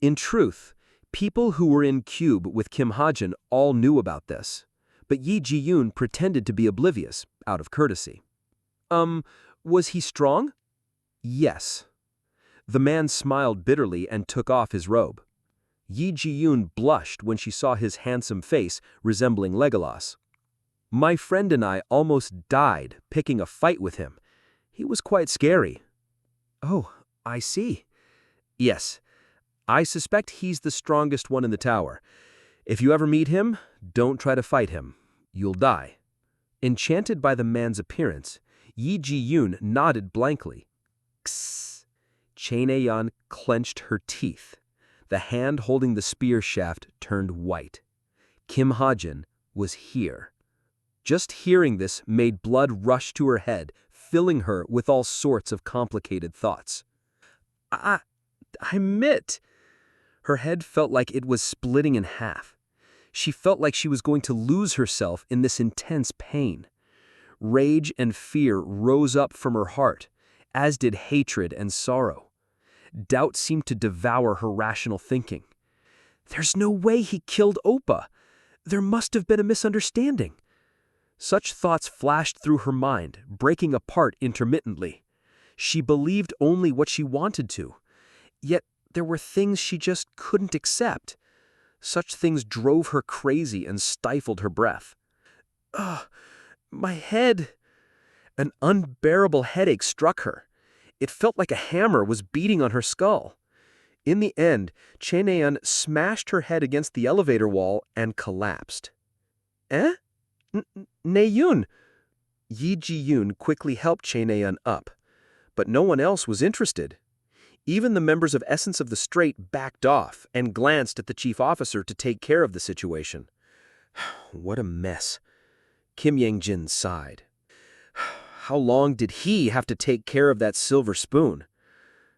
In truth, people who were in Cube with Kim Hajin all knew about this, but Yi Ji-yoon pretended to be oblivious, out of courtesy. Was he strong? Yes. The man smiled bitterly and took off his robe. Yi Ji-yoon blushed when she saw his handsome face resembling Legolas. My friend and I almost died picking a fight with him. He was quite scary. Oh, I see. Yes, I suspect he's the strongest one in the tower. If you ever meet him, don't try to fight him. You'll die. Enchanted by the man's appearance, Yi Ji-yoon nodded blankly. Kss. Chain-Aeon clenched her teeth. The hand holding the spear shaft turned white. Kim Hajin was here. Just hearing this made blood rush to her head, filling her with all sorts of complicated thoughts. I admit. Her head felt like it was splitting in half. She felt like she was going to lose herself in this intense pain. Rage and fear rose up from her heart, as did hatred and sorrow. Doubt seemed to devour her rational thinking. There's no way he killed Oppa. There must have been a misunderstanding. Such thoughts flashed through her mind, breaking apart intermittently. She believed only what she wanted to. Yet there were things she just couldn't accept. Such things drove her crazy and stifled her breath. Ugh, my head! An unbearable headache struck her. It felt like a hammer was beating on her skull. In the end, Chain-Aeon smashed her head against the elevator wall and collapsed. Eh? Ne-yoon! Yi Ji-yoon quickly helped Chain-Aeon up, but no one else was interested. Even the members of Essence of the Strait backed off and glanced at the chief officer to take care of the situation. What a mess. Kim Yang-jin sighed. How long did he have to take care of that silver spoon?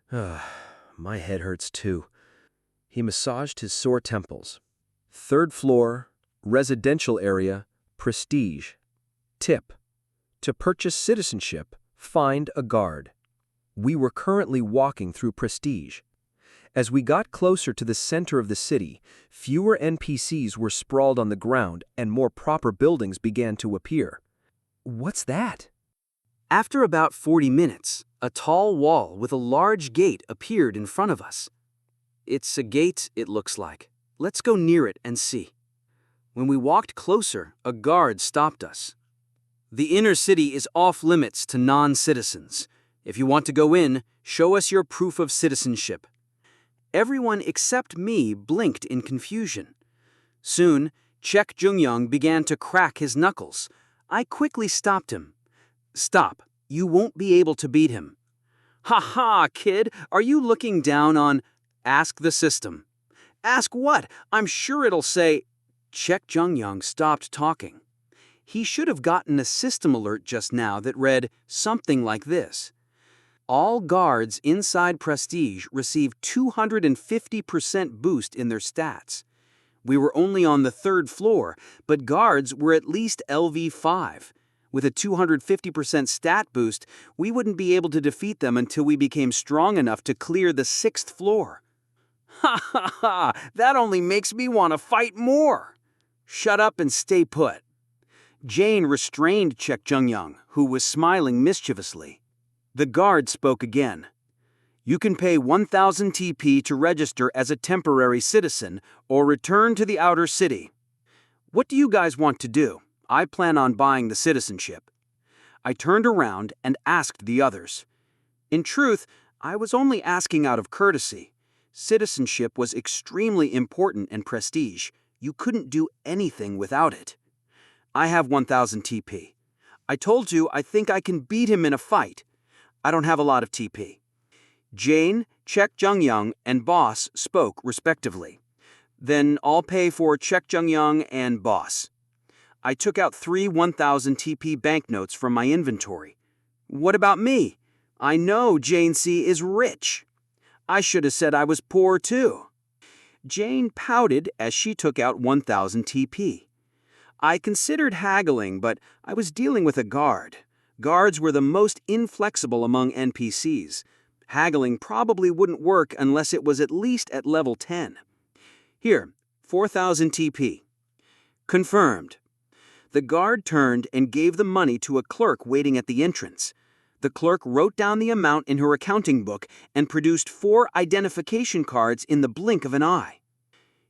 My head hurts too. He massaged his sore temples. 3rd floor, residential area, prestige. Tip: to purchase citizenship, find a guard. We were currently walking through prestige. As we got closer to the center of the city, fewer NPCs were sprawled on the ground and more proper buildings began to appear. What's that? After about 40 minutes, a tall wall with a large gate appeared in front of us. It's a gate, it looks like. Let's go near it and see. When we walked closer, a guard stopped us. The inner city is off-limits to non-citizens. If you want to go in, show us your proof of citizenship. Everyone except me blinked in confusion. Soon, Chek Jung-young began to crack his knuckles. I quickly stopped him. Stop. You won't be able to beat him. Ha ha, kid. Are you looking down on... Ask the system. Ask what? I'm sure it'll say... Chek Jung-young stopped talking. He should have gotten a system alert just now that read something like this. All guards inside Prestige receive 250% boost in their stats. We were only on the 3rd floor, but guards were at least LV5. With a 250% stat boost, we wouldn't be able to defeat them until we became strong enough to clear the 6th floor. Ha ha ha! That only makes me want to fight more! Shut up and stay put. Jane restrained Chek Jung-young, who was smiling mischievously. The guard spoke again. You can pay 1,000 TP to register as a temporary citizen or return to the outer city. What do you guys want to do? I plan on buying the citizenship. I turned around and asked the others. In truth, I was only asking out of courtesy. Citizenship was extremely important in Prestige. You couldn't do anything without it. I have 1,000 TP. I told you I think I can beat him in a fight. I don't have a lot of TP. Jane, Chek Jung-young, and Boss spoke respectively. Then I'll pay for Chek Jung-young and Boss. I took out 3 1,000 TP banknotes from my inventory. What about me? I know Jane C. is rich. I should have said I was poor too. Jane pouted as she took out 1,000 TP. I considered haggling, but I was dealing with a guard. Guards were the most inflexible among NPCs. Haggling probably wouldn't work unless it was at least at level 10. Here, 4,000 TP. Confirmed. The guard turned and gave the money to a clerk waiting at the entrance. The clerk wrote down the amount in her accounting book and produced 4 identification cards in the blink of an eye.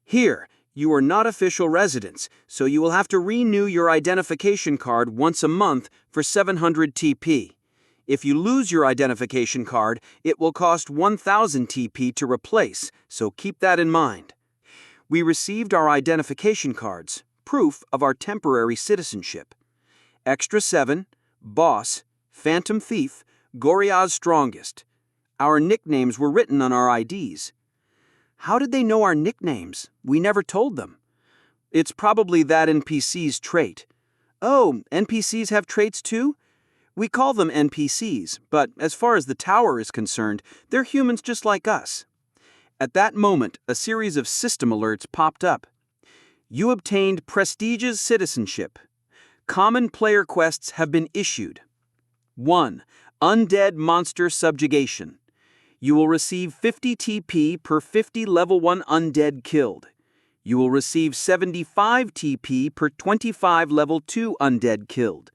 Here, you are not official residents, so you will have to renew your identification card once a month for 700 TP. If you lose your identification card, it will cost 1,000 TP to replace, so keep that in mind. We received our identification cards, proof of our temporary citizenship. Extra 7, Boss, Phantom Thief, Goria's Strongest. Our nicknames were written on our IDs. How did they know our nicknames? We never told them. It's probably that NPC's trait. Oh, NPCs have traits too? We call them NPCs, but as far as the tower is concerned, they're humans just like us. At that moment, a series of system alerts popped up. You obtained prestigious citizenship. Common player quests have been issued. 1. Undead Monster Subjugation. You will receive 50 TP per 50 level 1 undead killed. You will receive 75 TP per 25 level 2 undead killed.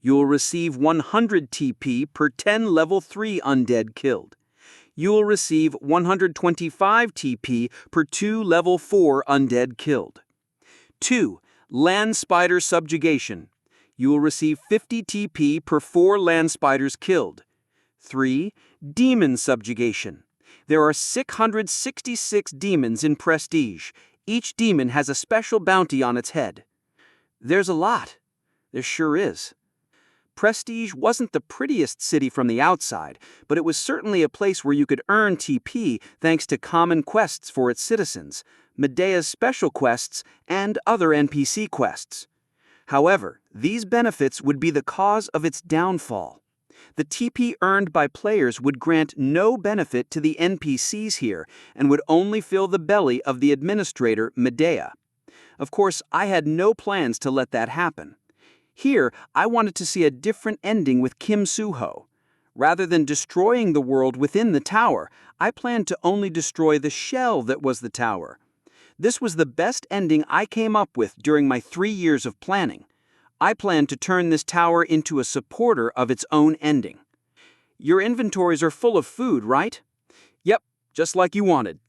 You will receive 100 TP per 10 level 3 undead killed. You will receive 125 TP per 2 level 4 undead killed. 2. Land Spider Subjugation. You will receive 50 TP per 4 land spiders killed. 3. Demon Subjugation. There are 666 demons in Prestige. Each demon has a special bounty on its head. There's a lot. There sure is. Prestige wasn't the prettiest city from the outside, but it was certainly a place where you could earn TP thanks to common quests for its citizens, Medea's special quests, and other NPC quests. However, these benefits would be the cause of its downfall. The TP earned by players would grant no benefit to the NPCs here and would only fill the belly of the administrator, Medea. Of course, I had no plans to let that happen. Here, I wanted to see a different ending with Kim Suho. Rather than destroying the world within the tower, I planned to only destroy the shell that was the tower. This was the best ending I came up with during my 3 years of planning. I planned to turn this tower into a supporter of its own ending. Your inventories are full of food, right? Yep, just like you wanted.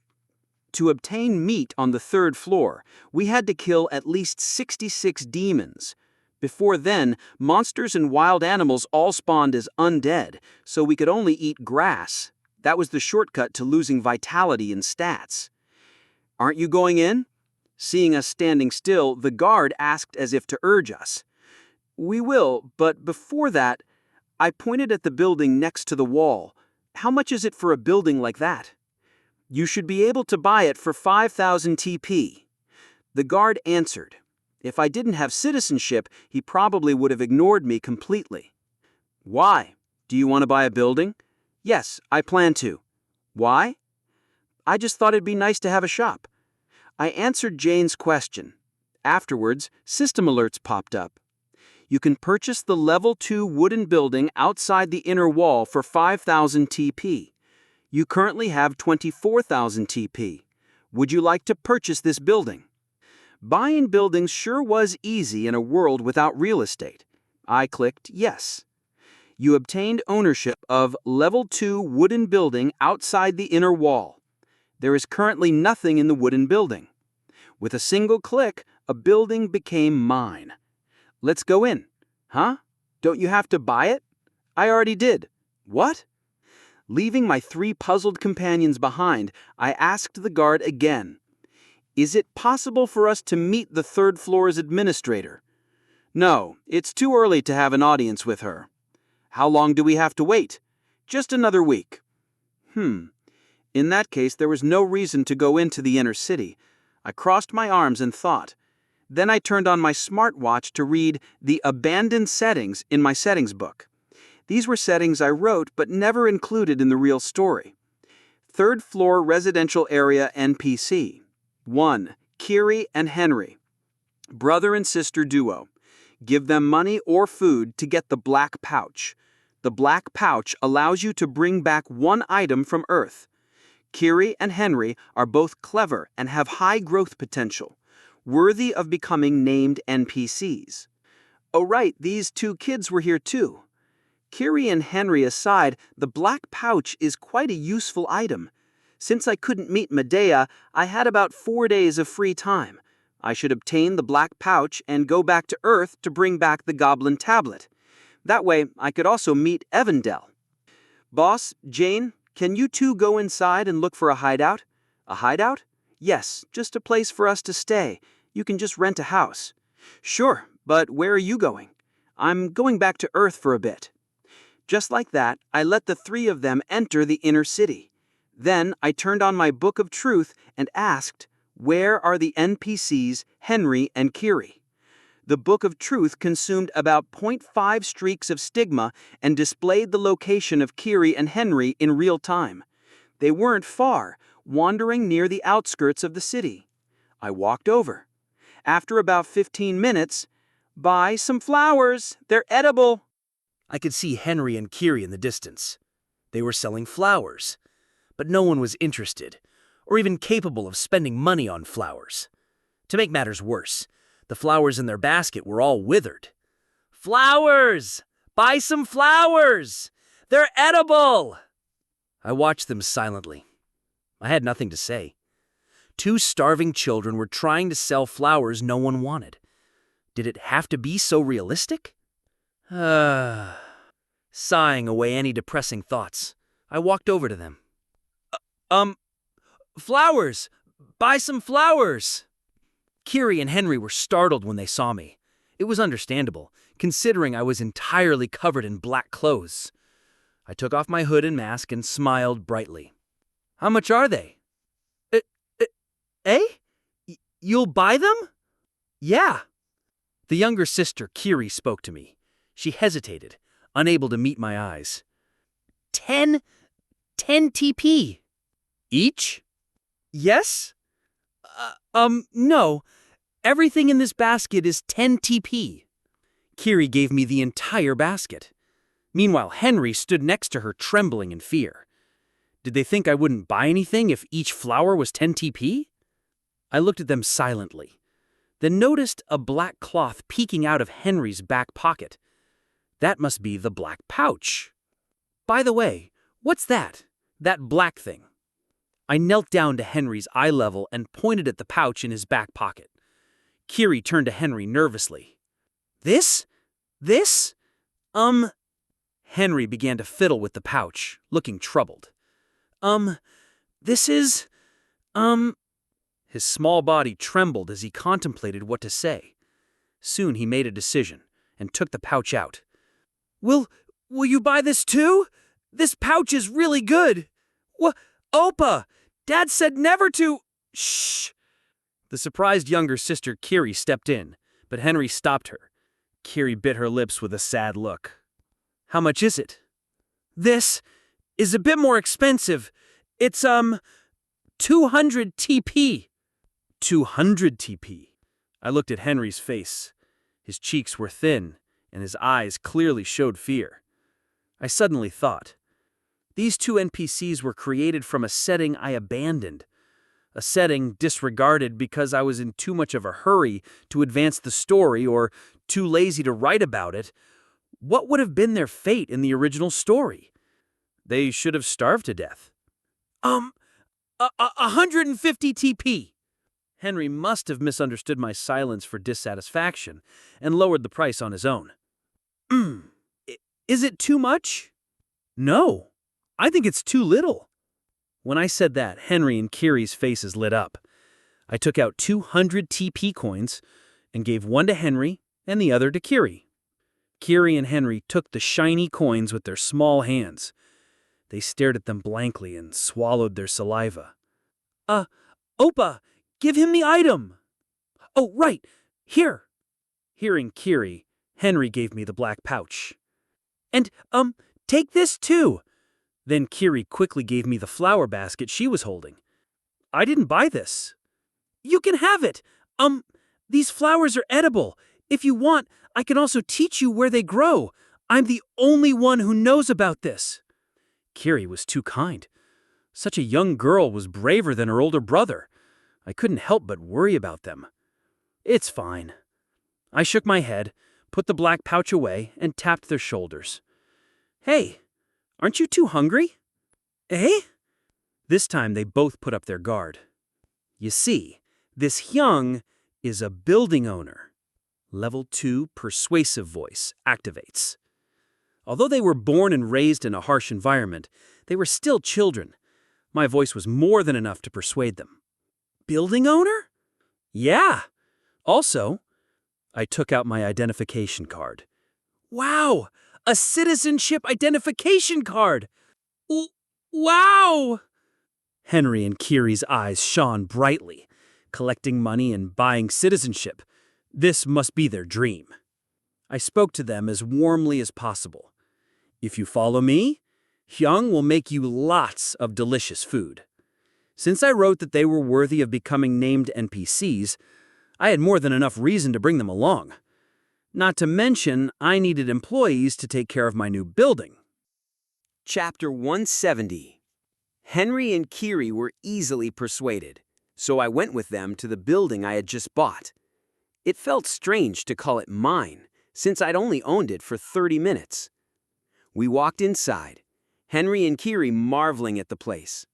To obtain meat on the 3rd floor, we had to kill at least 66 demons. Before then, monsters and wild animals all spawned as undead, so we could only eat grass. That was the shortcut to losing vitality and stats. Aren't you going in? Seeing us standing still, the guard asked as if to urge us. We will, but before that, I pointed at the building next to the wall. How much is it for a building like that? You should be able to buy it for 5,000 TP. The guard answered. If I didn't have citizenship, he probably would have ignored me completely. Why? Do you want to buy a building? Yes, I plan to. Why? I just thought it'd be nice to have a shop. I answered Jane's question. Afterwards, system alerts popped up. You can purchase the level 2 wooden building outside the inner wall for 5,000 TP. You currently have 24,000 TP. Would you like to purchase this building? Buying buildings sure was easy in a world without real estate. I clicked yes. You obtained ownership of level 2 wooden building outside the inner wall. There is currently nothing in the wooden building. With a single click, a building became mine. Let's go in. Huh? Don't you have to buy it? I already did. What? Leaving my 3 puzzled companions behind, I asked the guard again. Is it possible for us to meet the 3rd floor's administrator? No, it's too early to have an audience with her. How long do we have to wait? Just another week. In that case, there was no reason to go into the inner city. I crossed my arms and thought. Then I turned on my smartwatch to read the abandoned settings in my settings book. These were settings I wrote but never included in the real story. 3rd floor residential area NPC. 1. Kiri and Henry. Brother and sister duo. Give them money or food to get the black pouch. The black pouch allows you to bring back one item from Earth. Kiri and Henry are both clever and have high growth potential, worthy of becoming named NPCs. Oh right, these two kids were here too. Kiri and Henry aside, the black pouch is quite a useful item. Since I couldn't meet Medea, I had about 4 days of free time. I should obtain the black pouch and go back to Earth to bring back the goblin tablet. That way, I could also meet Evandel. Boss, Jane, can you two go inside and look for a hideout? A hideout? Yes, just a place for us to stay. You can just rent a house. Sure, but where are you going? I'm going back to Earth for a bit. Just like that, I let the three of them enter the inner city. Then I turned on my book of truth and asked, where are the NPCs Henry and Kiri? The book of truth consumed about 0.5 streaks of stigma and displayed the location of Kiri and Henry in real time. They weren't far, wandering near the outskirts of the city. I walked over. After about 15 minutes, buy some flowers, they're edible. I could see Henry and Kiri in the distance. They were selling flowers, but no one was interested, or even capable of spending money on flowers. To make matters worse, the flowers in their basket were all withered. Flowers! Buy some flowers! They're edible! I watched them silently. I had nothing to say. 2 starving children were trying to sell flowers no one wanted. Did it have to be so realistic? Sighing away any depressing thoughts, I walked over to them. Flowers! Buy some flowers! Kiri and Henry were startled when they saw me. It was understandable, considering I was entirely covered in black clothes. I took off my hood and mask and smiled brightly. How much are they? You'll buy them? Yeah. The younger sister, Kiri, spoke to me. She hesitated, unable to meet my eyes. 10 TP. Each? Yes? No. Everything in this basket is 10 TP. Kiri gave me the entire basket. Meanwhile, Henry stood next to her, trembling in fear. Did they think I wouldn't buy anything if each flower was 10 TP? I looked at them silently, then noticed a black cloth peeking out of Henry's back pocket. That must be the black pouch. By the way, what's that? That black thing. I knelt down to Henry's eye level and pointed at the pouch in his back pocket. Kiri turned to Henry nervously. This? Henry began to fiddle with the pouch, looking troubled. This is, His small body trembled as he contemplated what to say. Soon he made a decision and took the pouch out. Will you buy this too? This pouch is really good. Opa, Dad said never to. Shh. The surprised younger sister Kiri stepped in, but Henry stopped her. Kiri bit her lips with a sad look. How much is it? This is a bit more expensive. It's, 200 TP. 200 TP. I looked at Henry's face. His cheeks were thin, and his eyes clearly showed fear. I suddenly thought, these 2 NPCs were created from a setting I abandoned. A setting disregarded because I was in too much of a hurry to advance the story or too lazy to write about it. What would have been their fate in the original story? They should have starved to death. 150 TP. Henry must have misunderstood my silence for dissatisfaction and lowered the price on his own. Is it too much? No, I think it's too little. When I said that, Henry and Kiri's faces lit up. I took out 200 TP coins and gave one to Henry and the other to Kiri. Kiri and Henry took the shiny coins with their small hands. They stared at them blankly and swallowed their saliva. Opa, give him the item. Oh, right, here. Hearing Kiri, Henry gave me the black pouch. And, take this too. Then Kiri quickly gave me the flower basket she was holding. I didn't buy this. You can have it. These flowers are edible. If you want, I can also teach you where they grow. I'm the only one who knows about this. Kiri was too kind. Such a young girl was braver than her older brother. I couldn't help but worry about them. It's fine. I shook my head, put the black pouch away, and tapped their shoulders. Hey, aren't you too hungry? Eh? This time they both put up their guard. You see, this Hyung is a building owner. Level 2 persuasive voice activates. Although they were born and raised in a harsh environment, they were still children. My voice was more than enough to persuade them. Building owner? Yeah. Also, I took out my identification card. Wow! A citizenship identification card! Wow! Henry and Kiri's eyes shone brightly. Collecting money and buying citizenship. This must be their dream. I spoke to them as warmly as possible. If you follow me, Hyung will make you lots of delicious food. Since I wrote that they were worthy of becoming named NPCs, I had more than enough reason to bring them along. Not to mention, I needed employees to take care of my new building. Chapter 170. Henry and Kiri were easily persuaded, so I went with them to the building I had just bought. It felt strange to call it mine, since I'd only owned it for 30 minutes. We walked inside, Henry and Kiri marveling at the place.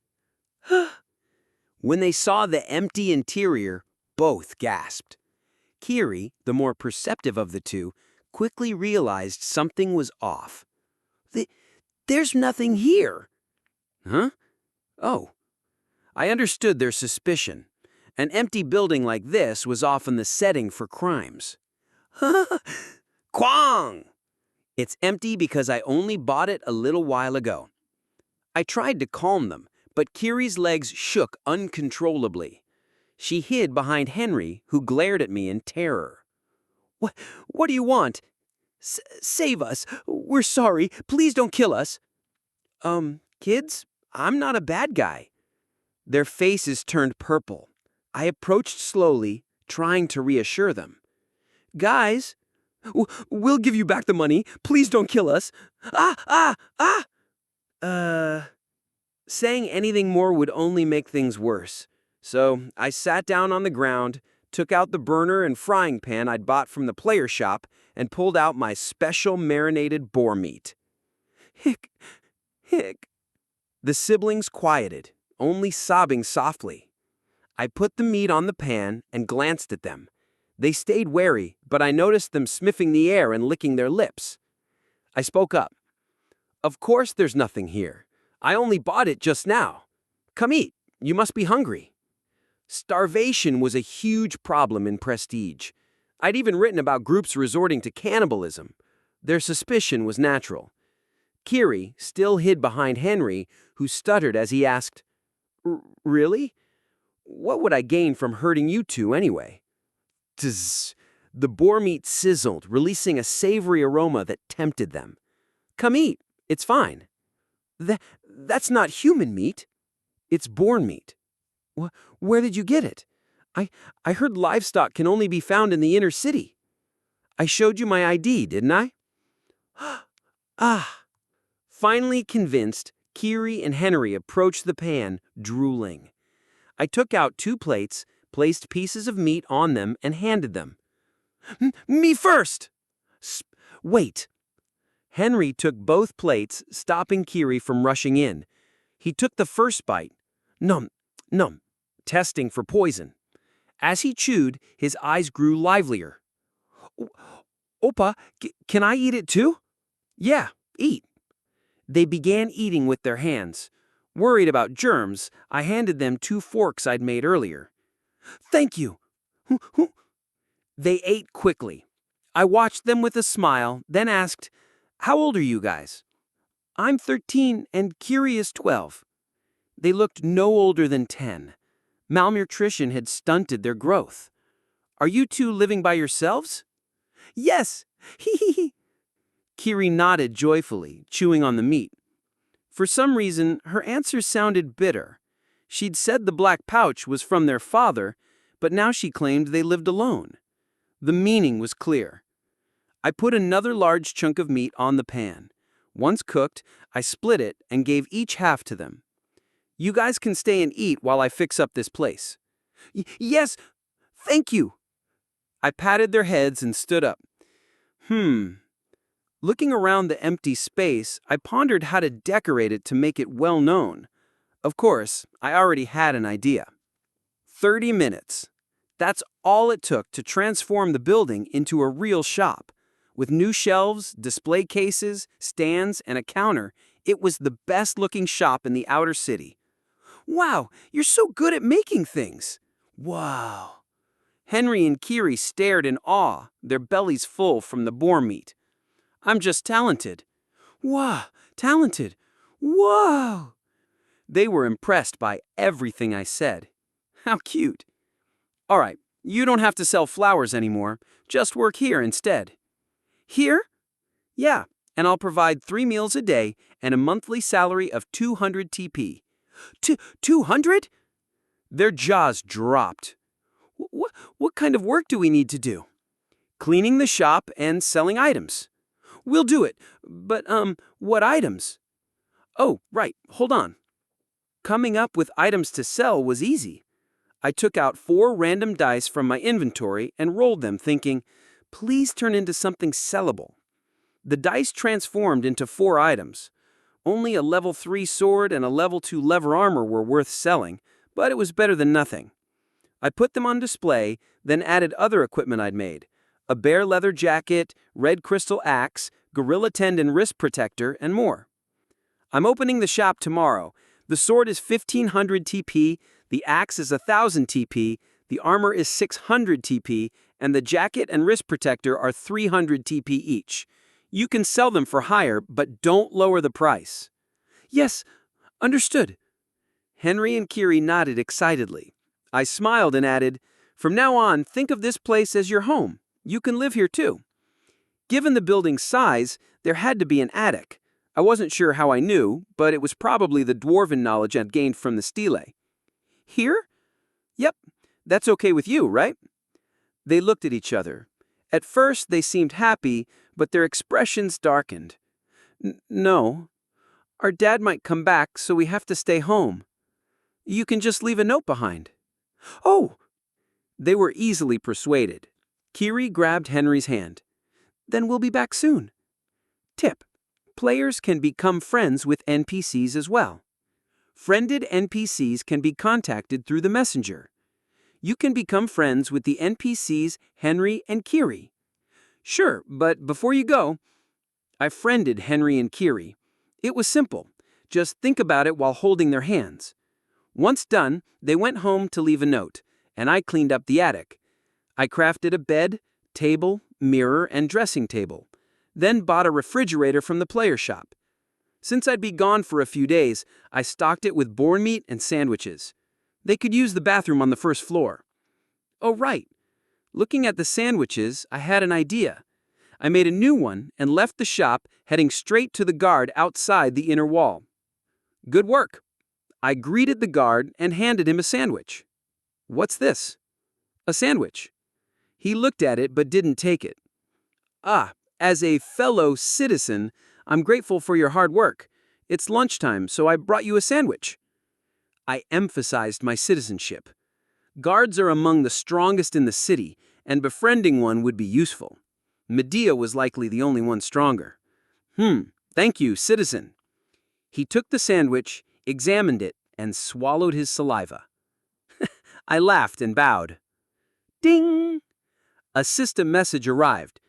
When they saw the empty interior, both gasped. Kiri, the more perceptive of the two, quickly realized something was off. There's nothing here. Huh? Oh. I understood their suspicion. An empty building like this was often the setting for crimes. Kwang! It's empty because I only bought it a little while ago. I tried to calm them, but Kiri's legs shook uncontrollably. She hid behind Henry, who glared at me in terror. What do you want? Save us. We're sorry. Please don't kill us. Kids, I'm not a bad guy. Their faces turned purple. I approached slowly, trying to reassure them. Guys, we'll give you back the money. Please don't kill us. Saying anything more would only make things worse. So I sat down on the ground, took out the burner and frying pan I'd bought from the player shop, and pulled out my special marinated boar meat. Hick, hick. The siblings quieted, only sobbing softly. I put the meat on the pan and glanced at them. They stayed wary, but I noticed them sniffing the air and licking their lips. I spoke up. Of course there's nothing here. I only bought it just now. Come eat. You must be hungry. Starvation was a huge problem in Prestige. I'd even written about groups resorting to cannibalism. Their suspicion was natural. Kiri still hid behind Henry, who stuttered as he asked, Really? What would I gain from hurting you two anyway? Tz. The boar meat sizzled, releasing a savory aroma that tempted them. Come eat. It's fine. That's not human meat. It's boar meat. Where did you get it? I heard livestock can only be found in the inner city. I showed you my ID, didn't I? Finally convinced, Kiri and Henry approached the pan, drooling. I took out 2 plates, placed pieces of meat on them, and handed them. Me first! Wait. Henry took both plates, stopping Kiri from rushing in. He took the first bite. Num, testing for poison. As he chewed, his eyes grew livelier. Oppa, can I eat it too? Yeah, eat. They began eating with their hands. Worried about germs, I handed them 2 forks I'd made earlier. Thank you. They ate quickly. I watched them with a smile, then asked, How old are you guys? I'm 13 and Kiri is 12. They looked no older than 10. Malnutrition had stunted their growth. Are you 2 living by yourselves? Yes. Hee. Kiri nodded joyfully, chewing on the meat. For some reason, her answer sounded bitter. She'd said the black pouch was from their father, but now she claimed they lived alone. The meaning was clear. I put another large chunk of meat on the pan. Once cooked, I split it and gave each half to them. You guys can stay and eat while I fix up this place. Yes, thank you. I patted their heads and stood up. Looking around the empty space, I pondered how to decorate it to make it well known. Of course, I already had an idea. 30 minutes. That's all it took to transform the building into a real shop. With new shelves, display cases, stands, and a counter, it was the best-looking shop in the outer city. Wow, you're so good at making things. Wow. Henry and Kiri stared in awe, their bellies full from the boar meat. I'm just talented. Wow, talented. Whoa. They were impressed by everything I said. How cute. All right, you don't have to sell flowers anymore. Just work here instead. Here? Yeah, and I'll provide 3 meals a day and a monthly salary of 200 TP. 200? Their jaws dropped. What kind of work do we need to do? Cleaning the shop and selling items. We'll do it, but what items? Oh, right, hold on. Coming up with items to sell was easy. I took out 4 random dice from my inventory and rolled them, thinking, please turn into something sellable. The dice transformed into 4 items. Only a level 3 sword and a level 2 lever armor were worth selling, but it was better than nothing. I put them on display, then added other equipment I'd made. A bear leather jacket, red crystal axe, gorilla tendon wrist protector, and more. I'm opening the shop tomorrow. The sword is 1500 TP, the axe is 1000 TP, the armor is 600 TP, and the jacket and wrist protector are 300 TP each. You can sell them for higher, but don't lower the price. Yes, understood. Henry and Kiri nodded excitedly. I smiled and added, from now on, think of this place as your home. You can live here too. Given the building's size, there had to be an attic. I wasn't sure how I knew, but it was probably the dwarven knowledge I'd gained from the stele. Here? Yep, that's okay with you, right? They looked at each other. At first, they seemed happy, but their expressions darkened. No. Our dad might come back, so we have to stay home. You can just leave a note behind. Oh! They were easily persuaded. Kiri grabbed Henry's hand. Then we'll be back soon. Tip. Players can become friends with NPCs as well. Friended NPCs can be contacted through the messenger. You can become friends with the NPCs Henry and Kiri. Sure, but before you go, I friended Henry and Kiri. It was simple. Just think about it while holding their hands. Once done, they went home to leave a note, and I cleaned up the attic. I crafted a bed, table, mirror, and dressing table, then bought a refrigerator from the player shop. Since I'd be gone for a few days, I stocked it with boar meat and sandwiches. They could use the bathroom on the first floor. Oh, right. Looking at the sandwiches, I had an idea. I made a new one and left the shop, heading straight to the guard outside the inner wall. Good work. I greeted the guard and handed him a sandwich. What's this? A sandwich. He looked at it but didn't take it. Ah, as a fellow citizen, I'm grateful for your hard work. It's lunchtime, so I brought you a sandwich. I emphasized my citizenship. Guards are among the strongest in the city, and befriending one would be useful. Medea was likely the only one stronger. Thank you, citizen. He took the sandwich, examined it, and swallowed his saliva. I laughed and bowed. Ding! A system message arrived.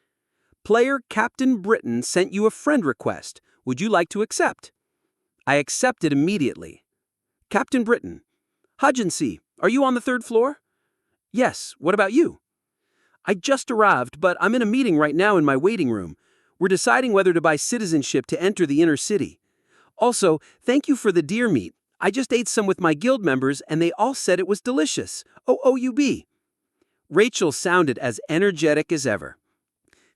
Player Captain Britain sent you a friend request. Would you like to accept? I accepted immediately. Captain Britain. Hajin, are you on the 3rd floor? Yes, what about you? I just arrived, but I'm in a meeting right now in my waiting room. We're deciding whether to buy citizenship to enter the inner city. Also, thank you for the deer meat. I just ate some with my guild members and they all said it was delicious. OOUB. Rachel sounded as energetic as ever.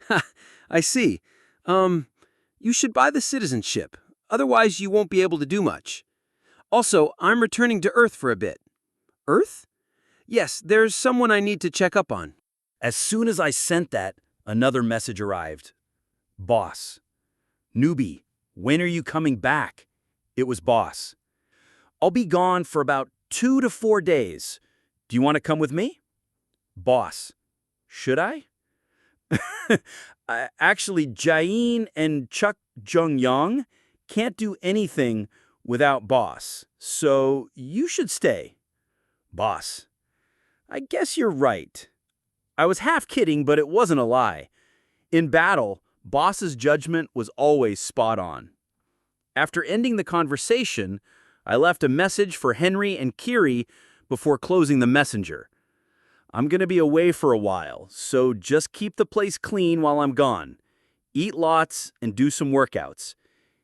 Ha, I see. You should buy the citizenship. Otherwise, you won't be able to do much. Also, I'm returning to Earth for a bit. Earth? Yes, there's someone I need to check up on. As soon as I sent that, another message arrived. Boss. Newbie, when are you coming back? It was boss. I'll be gone for about 2 to 4 days. Do you want to come with me? Boss. Should I? Actually, Jain and Chuck Jung-young can't do anything without boss, so you should stay. Boss. I guess you're right. I was half kidding, but it wasn't a lie. In battle, boss's judgment was always spot on. After ending the conversation, I left a message for Henry and Kiri before closing the messenger. I'm going to be away for a while, so just keep the place clean while I'm gone. Eat lots and do some workouts.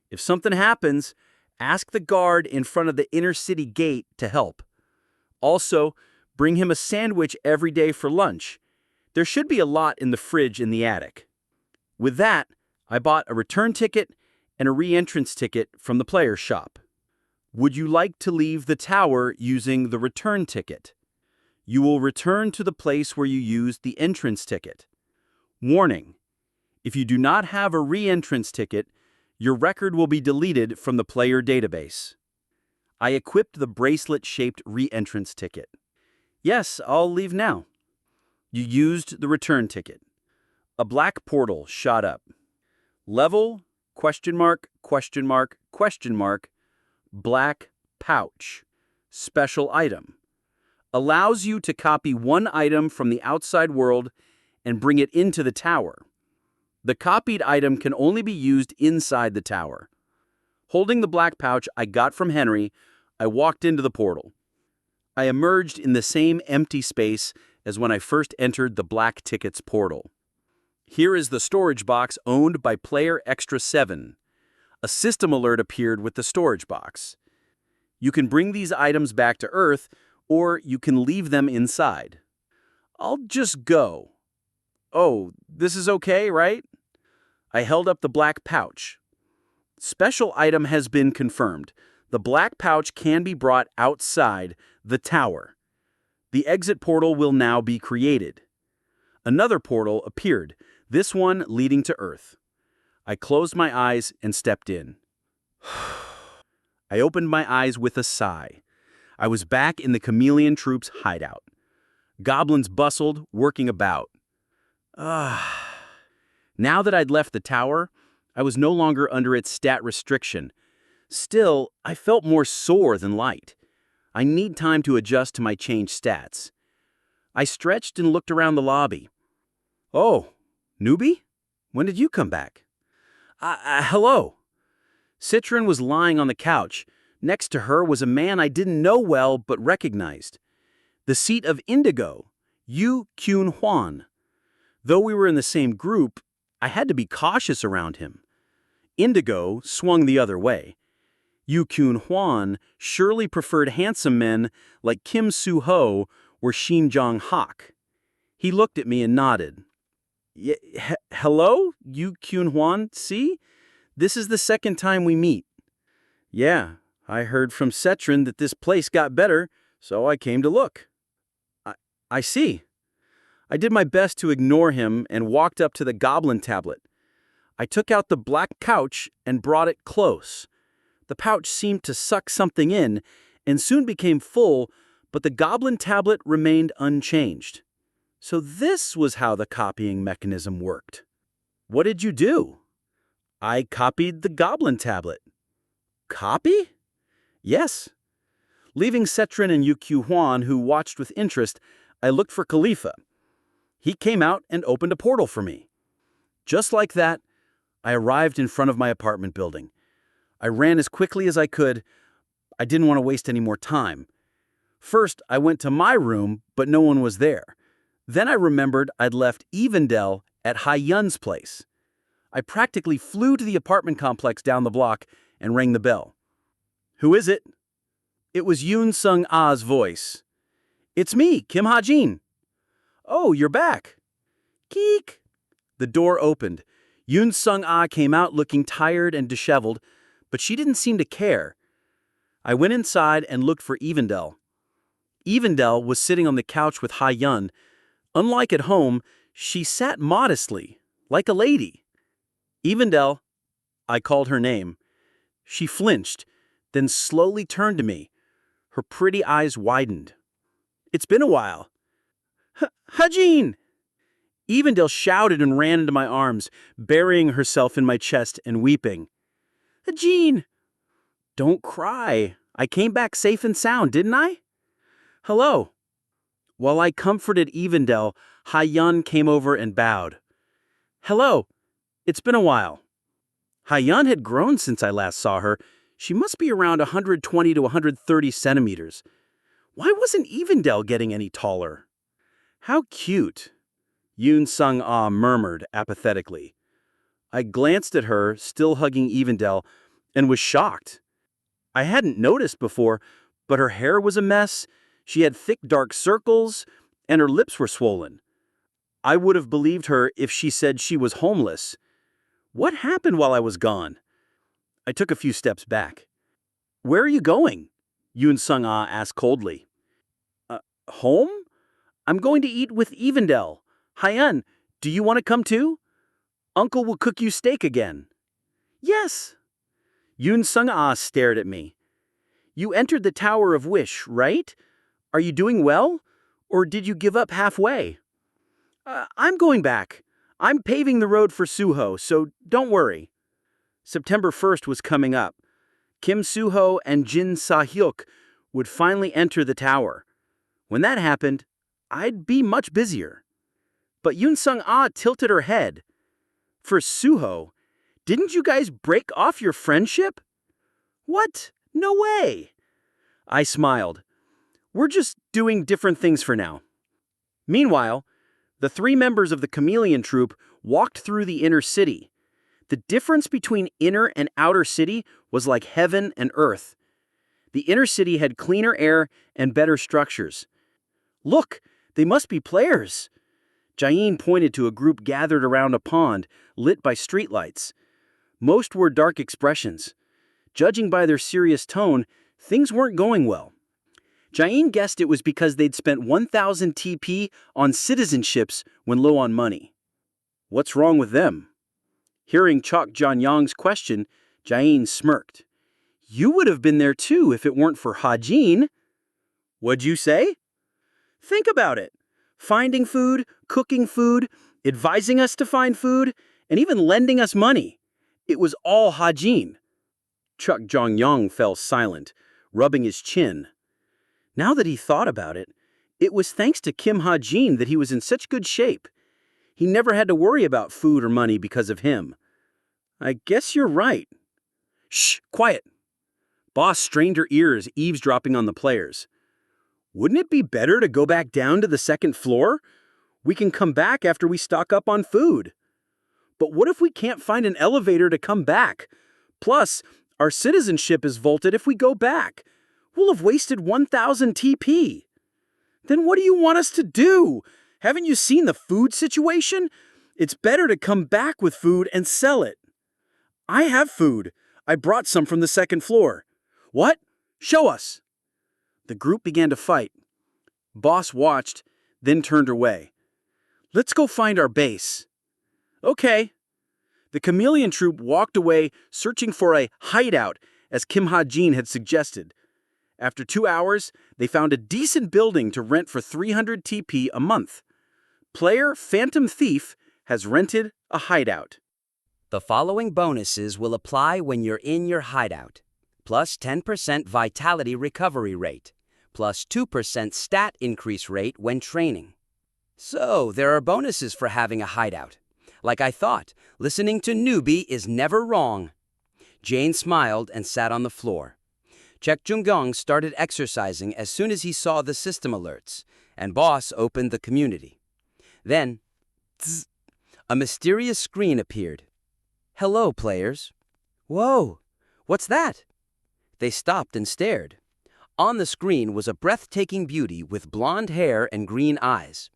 If something happens, ask the guard in front of the inner city gate to help. Also, bring him a sandwich every day for lunch. There should be a lot in the fridge in the attic. With that, I bought a return ticket and a re-entrance ticket from the player's shop. Would you like to leave the tower using the return ticket? You will return to the place where you used the entrance ticket. Warning: if you do not have a re-entrance ticket, your record will be deleted from the player database. I equipped the bracelet-shaped re-entrance ticket. Yes, I'll leave now. You used the return ticket. A black portal shot up. Level, ? Black pouch. Special item. Allows you to copy one item from the outside world and bring it into the tower. The copied item can only be used inside the tower. Holding the black pouch I got from Henry, I walked into the portal. I emerged in the same empty space as when I first entered the Black Tickets portal. Here is the storage box owned by Player Extra 7. A system alert appeared with the storage box. You can bring these items back to Earth, or you can leave them inside. I'll just go. Oh, this is okay, right? I held up the black pouch. Special item has been confirmed. The black pouch can be brought outside the tower. The exit portal will now be created. Another portal appeared, this one leading to Earth. I closed my eyes and stepped in. I opened my eyes with a sigh. I was back in the Chameleon Troop's hideout. Goblins bustled, working about. Now that I'd left the tower, I was no longer under its stat restriction. Still, I felt more sore than light. I need time to adjust to my changed stats. I stretched and looked around the lobby. Oh, newbie? When did you come back? Hello. Citron was lying on the couch. Next to her was a man I didn't know well but recognized. The seat of Indigo, Yu Kyun Hwan. Though we were in the same group, I had to be cautious around him. Indigo swung the other way. Yu Kyun Hwan surely preferred handsome men like Kim Soo-ho or Shin Jong-hak. He looked at me and nodded. Hello, Yu Kyun Hwan, see? This is the second time we meet. Yeah, I heard from Cetron that this place got better, so I came to look. I see. I did my best to ignore him and walked up to the goblin tablet. I took out the black pouch and brought it close. The pouch seemed to suck something in and soon became full, but the goblin tablet remained unchanged. So this was how the copying mechanism worked. What did you do? I copied the goblin tablet. Copy? Yes. Leaving Cetron and Yu Kyun Hwan, who watched with interest, I looked for Khalifa. He came out and opened a portal for me. Just like that, I arrived in front of my apartment building. I ran as quickly as I could. I didn't want to waste any more time. First, I went to my room, but no one was there. Then I remembered I'd left Evendell at Hajin's place. I practically flew to the apartment complex down the block and rang the bell. Who is it? It was Yoon Sung-ah's voice. It's me, Kim Hajin. Oh, you're back. Keek. The door opened. Yoon Sung-ah came out looking tired and disheveled, but she didn't seem to care. I went inside and looked for Evendell. Evendell was sitting on the couch with Hajin. Unlike at home, she sat modestly, like a lady. Evendel, I called her name. She flinched, then slowly turned to me. Her pretty eyes widened. It's been a while. Hajin! Evendel shouted and ran into my arms, burying herself in my chest and weeping. Hajin! Don't cry. I came back safe and sound, didn't I? Hello. While I comforted Evendel, Hajin came over and bowed. Hello. It's been a while. Hajin had grown since I last saw her. She must be around 120 to 130 centimeters. Why wasn't Evendel getting any taller? How cute, Yoon Sung-ah murmured apathetically. I glanced at her, still hugging Evendel, and was shocked. I hadn't noticed before, but her hair was a mess, she had thick dark circles, and her lips were swollen. I would have believed her if she said she was homeless. What happened while I was gone? I took a few steps back. Where are you going? Yoon Sung-ah asked coldly. Home? I'm going to eat with Evendel. Hajin, do you want to come too? Uncle will cook you steak again. Yes. Yoon Sung-ah stared at me. You entered the Tower of Wish, right? Are you doing well? Or did you give up halfway? I'm going back. I'm paving the road for Suho, so don't worry. September 1st was coming up. Kim Suho and Jin Sa-hyuk would finally enter the tower. When that happened, I'd be much busier. But Yoon Sung-ah tilted her head. For Suho, didn't you guys break off your friendship? What? No way. I smiled. We're just doing different things for now. Meanwhile, the 3 members of the Chameleon Troupe walked through the inner city. The difference between inner and outer city was like heaven and earth. The inner city had cleaner air and better structures. Look, they must be players. Jain pointed to a group gathered around a pond, lit by streetlights. Most wore dark expressions. Judging by their serious tone, things weren't going well. Jain guessed it was because they'd spent 1,000 TP on citizenships when low on money. What's wrong with them? Hearing Chok Jong-yong's question, Jain smirked. You would have been there too if it weren't for Hajin. What'd you say? Think about it. Finding food, cooking food, advising us to find food, and even lending us money. It was all Hajin. Chok Jong-yong fell silent, rubbing his chin. Now that he thought about it, it was thanks to Kim Hajin that he was in such good shape. He never had to worry about food or money because of him. I guess you're right. Shh, quiet. Boss strained her ears, eavesdropping on the players. Wouldn't it be better to go back down to the 2nd floor? We can come back after we stock up on food. But what if we can't find an elevator to come back? Plus, our citizenship is vaulted if we go back. We'll have wasted 1,000 TP. Then what do you want us to do? Haven't you seen the food situation? It's better to come back with food and sell it. I have food. I brought some from the 2nd floor. What? Show us. The group began to fight. Boss watched, then turned away. Let's go find our base. Okay. The Chameleon Troupe walked away, searching for a hideout, as Kim Ha-jin had suggested. After 2 hours, they found a decent building to rent for 300 TP a month. Player Phantom Thief has rented a hideout. The following bonuses will apply when you're in your hideout. Plus 10% vitality recovery rate. Plus 2% stat increase rate when training. So, there are bonuses for having a hideout. Like I thought, listening to Newbie is never wrong. Jane smiled and sat on the floor. Chek Jung-gong started exercising as soon as he saw the system alerts, and Boss opened the community. Then, tss, a mysterious screen appeared. Hello, players. Whoa, what's that? They stopped and stared. On the screen was a breathtaking beauty with blonde hair and green eyes.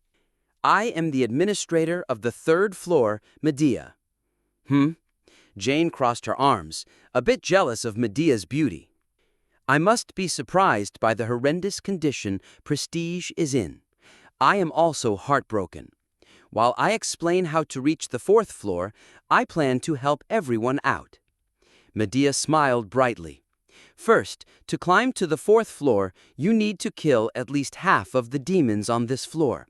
I am the administrator of the 3rd floor, Medea. Jane crossed her arms, a bit jealous of Medea's beauty. I must be surprised by the horrendous condition Prestige is in. I am also heartbroken. While I explain how to reach the 4th floor, I plan to help everyone out." Medea smiled brightly. "First, to climb to the 4th floor, you need to kill at least half of the demons on this floor.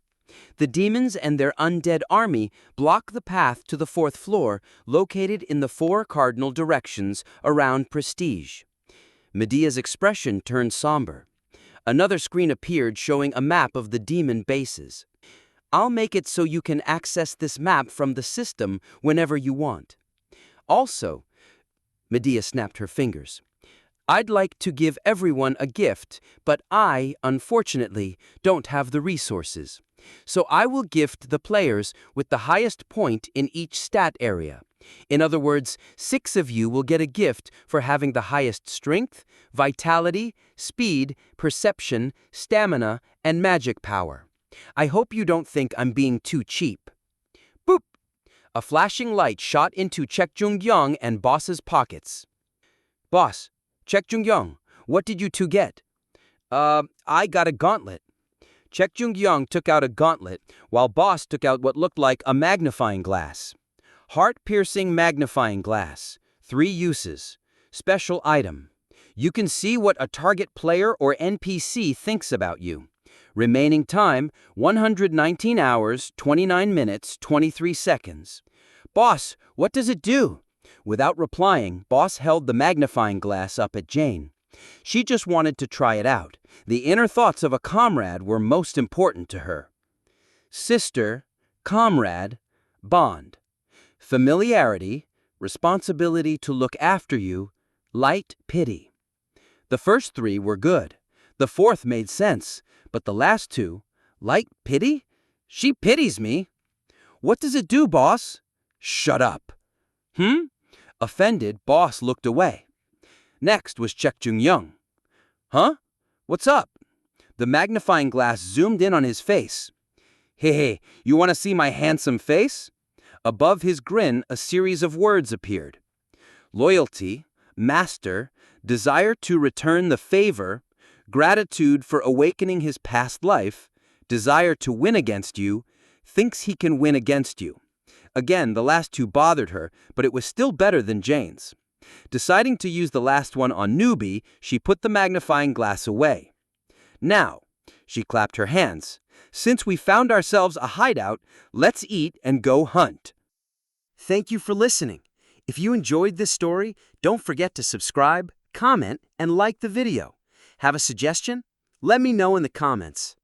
The demons and their undead army block the path to the 4th floor, located in the 4 cardinal directions around Prestige." Medea's expression turned somber. Another screen appeared showing a map of the demon bases. "I'll make it so you can access this map from the system whenever you want. Also," Medea snapped her fingers, "I'd like to give everyone a gift, but I, unfortunately, don't have the resources. So I will gift the players with the highest point in each stat area. In other words, 6 of you will get a gift for having the highest strength, vitality, speed, perception, stamina, and magic power. I hope you don't think I'm being too cheap." Boop! A flashing light shot into Chek Jung-young and Boss's pockets. "Boss, Chek Jung-young, what did you two get?" I got a gauntlet." Chek Jung-young took out a gauntlet, while Boss took out what looked like a magnifying glass. Heart-piercing magnifying glass. 3 uses. Special item. You can see what a target player or NPC thinks about you. Remaining time, 119 hours, 29 minutes, 23 seconds. "Boss, what does it do?" Without replying, Boss held the magnifying glass up at Jane. She just wanted to try it out. The inner thoughts of a comrade were most important to her. Sister, comrade, bond. Familiarity, responsibility to look after you, light pity. The first 3 were good. The 4th made sense, but the last 2, light pity? She pities me. "What does it do, boss?" "Shut up." Offended, Boss looked away. Next was Chek Jung-young. "Huh? What's up?" The magnifying glass zoomed in on his face. Hey, you want to see my handsome face?" Above his grin, a series of words appeared. Loyalty, master, desire to return the favor, gratitude for awakening his past life, desire to win against you, thinks he can win against you. Again, the last 2 bothered her, but it was still better than Jane's. Deciding to use the last one on Newbie, she put the magnifying glass away. "Now," she clapped her hands, "since we found ourselves a hideout, let's eat and go hunt." Thank you for listening. If you enjoyed this story, don't forget to subscribe, comment, and like the video. Have a suggestion? Let me know in the comments.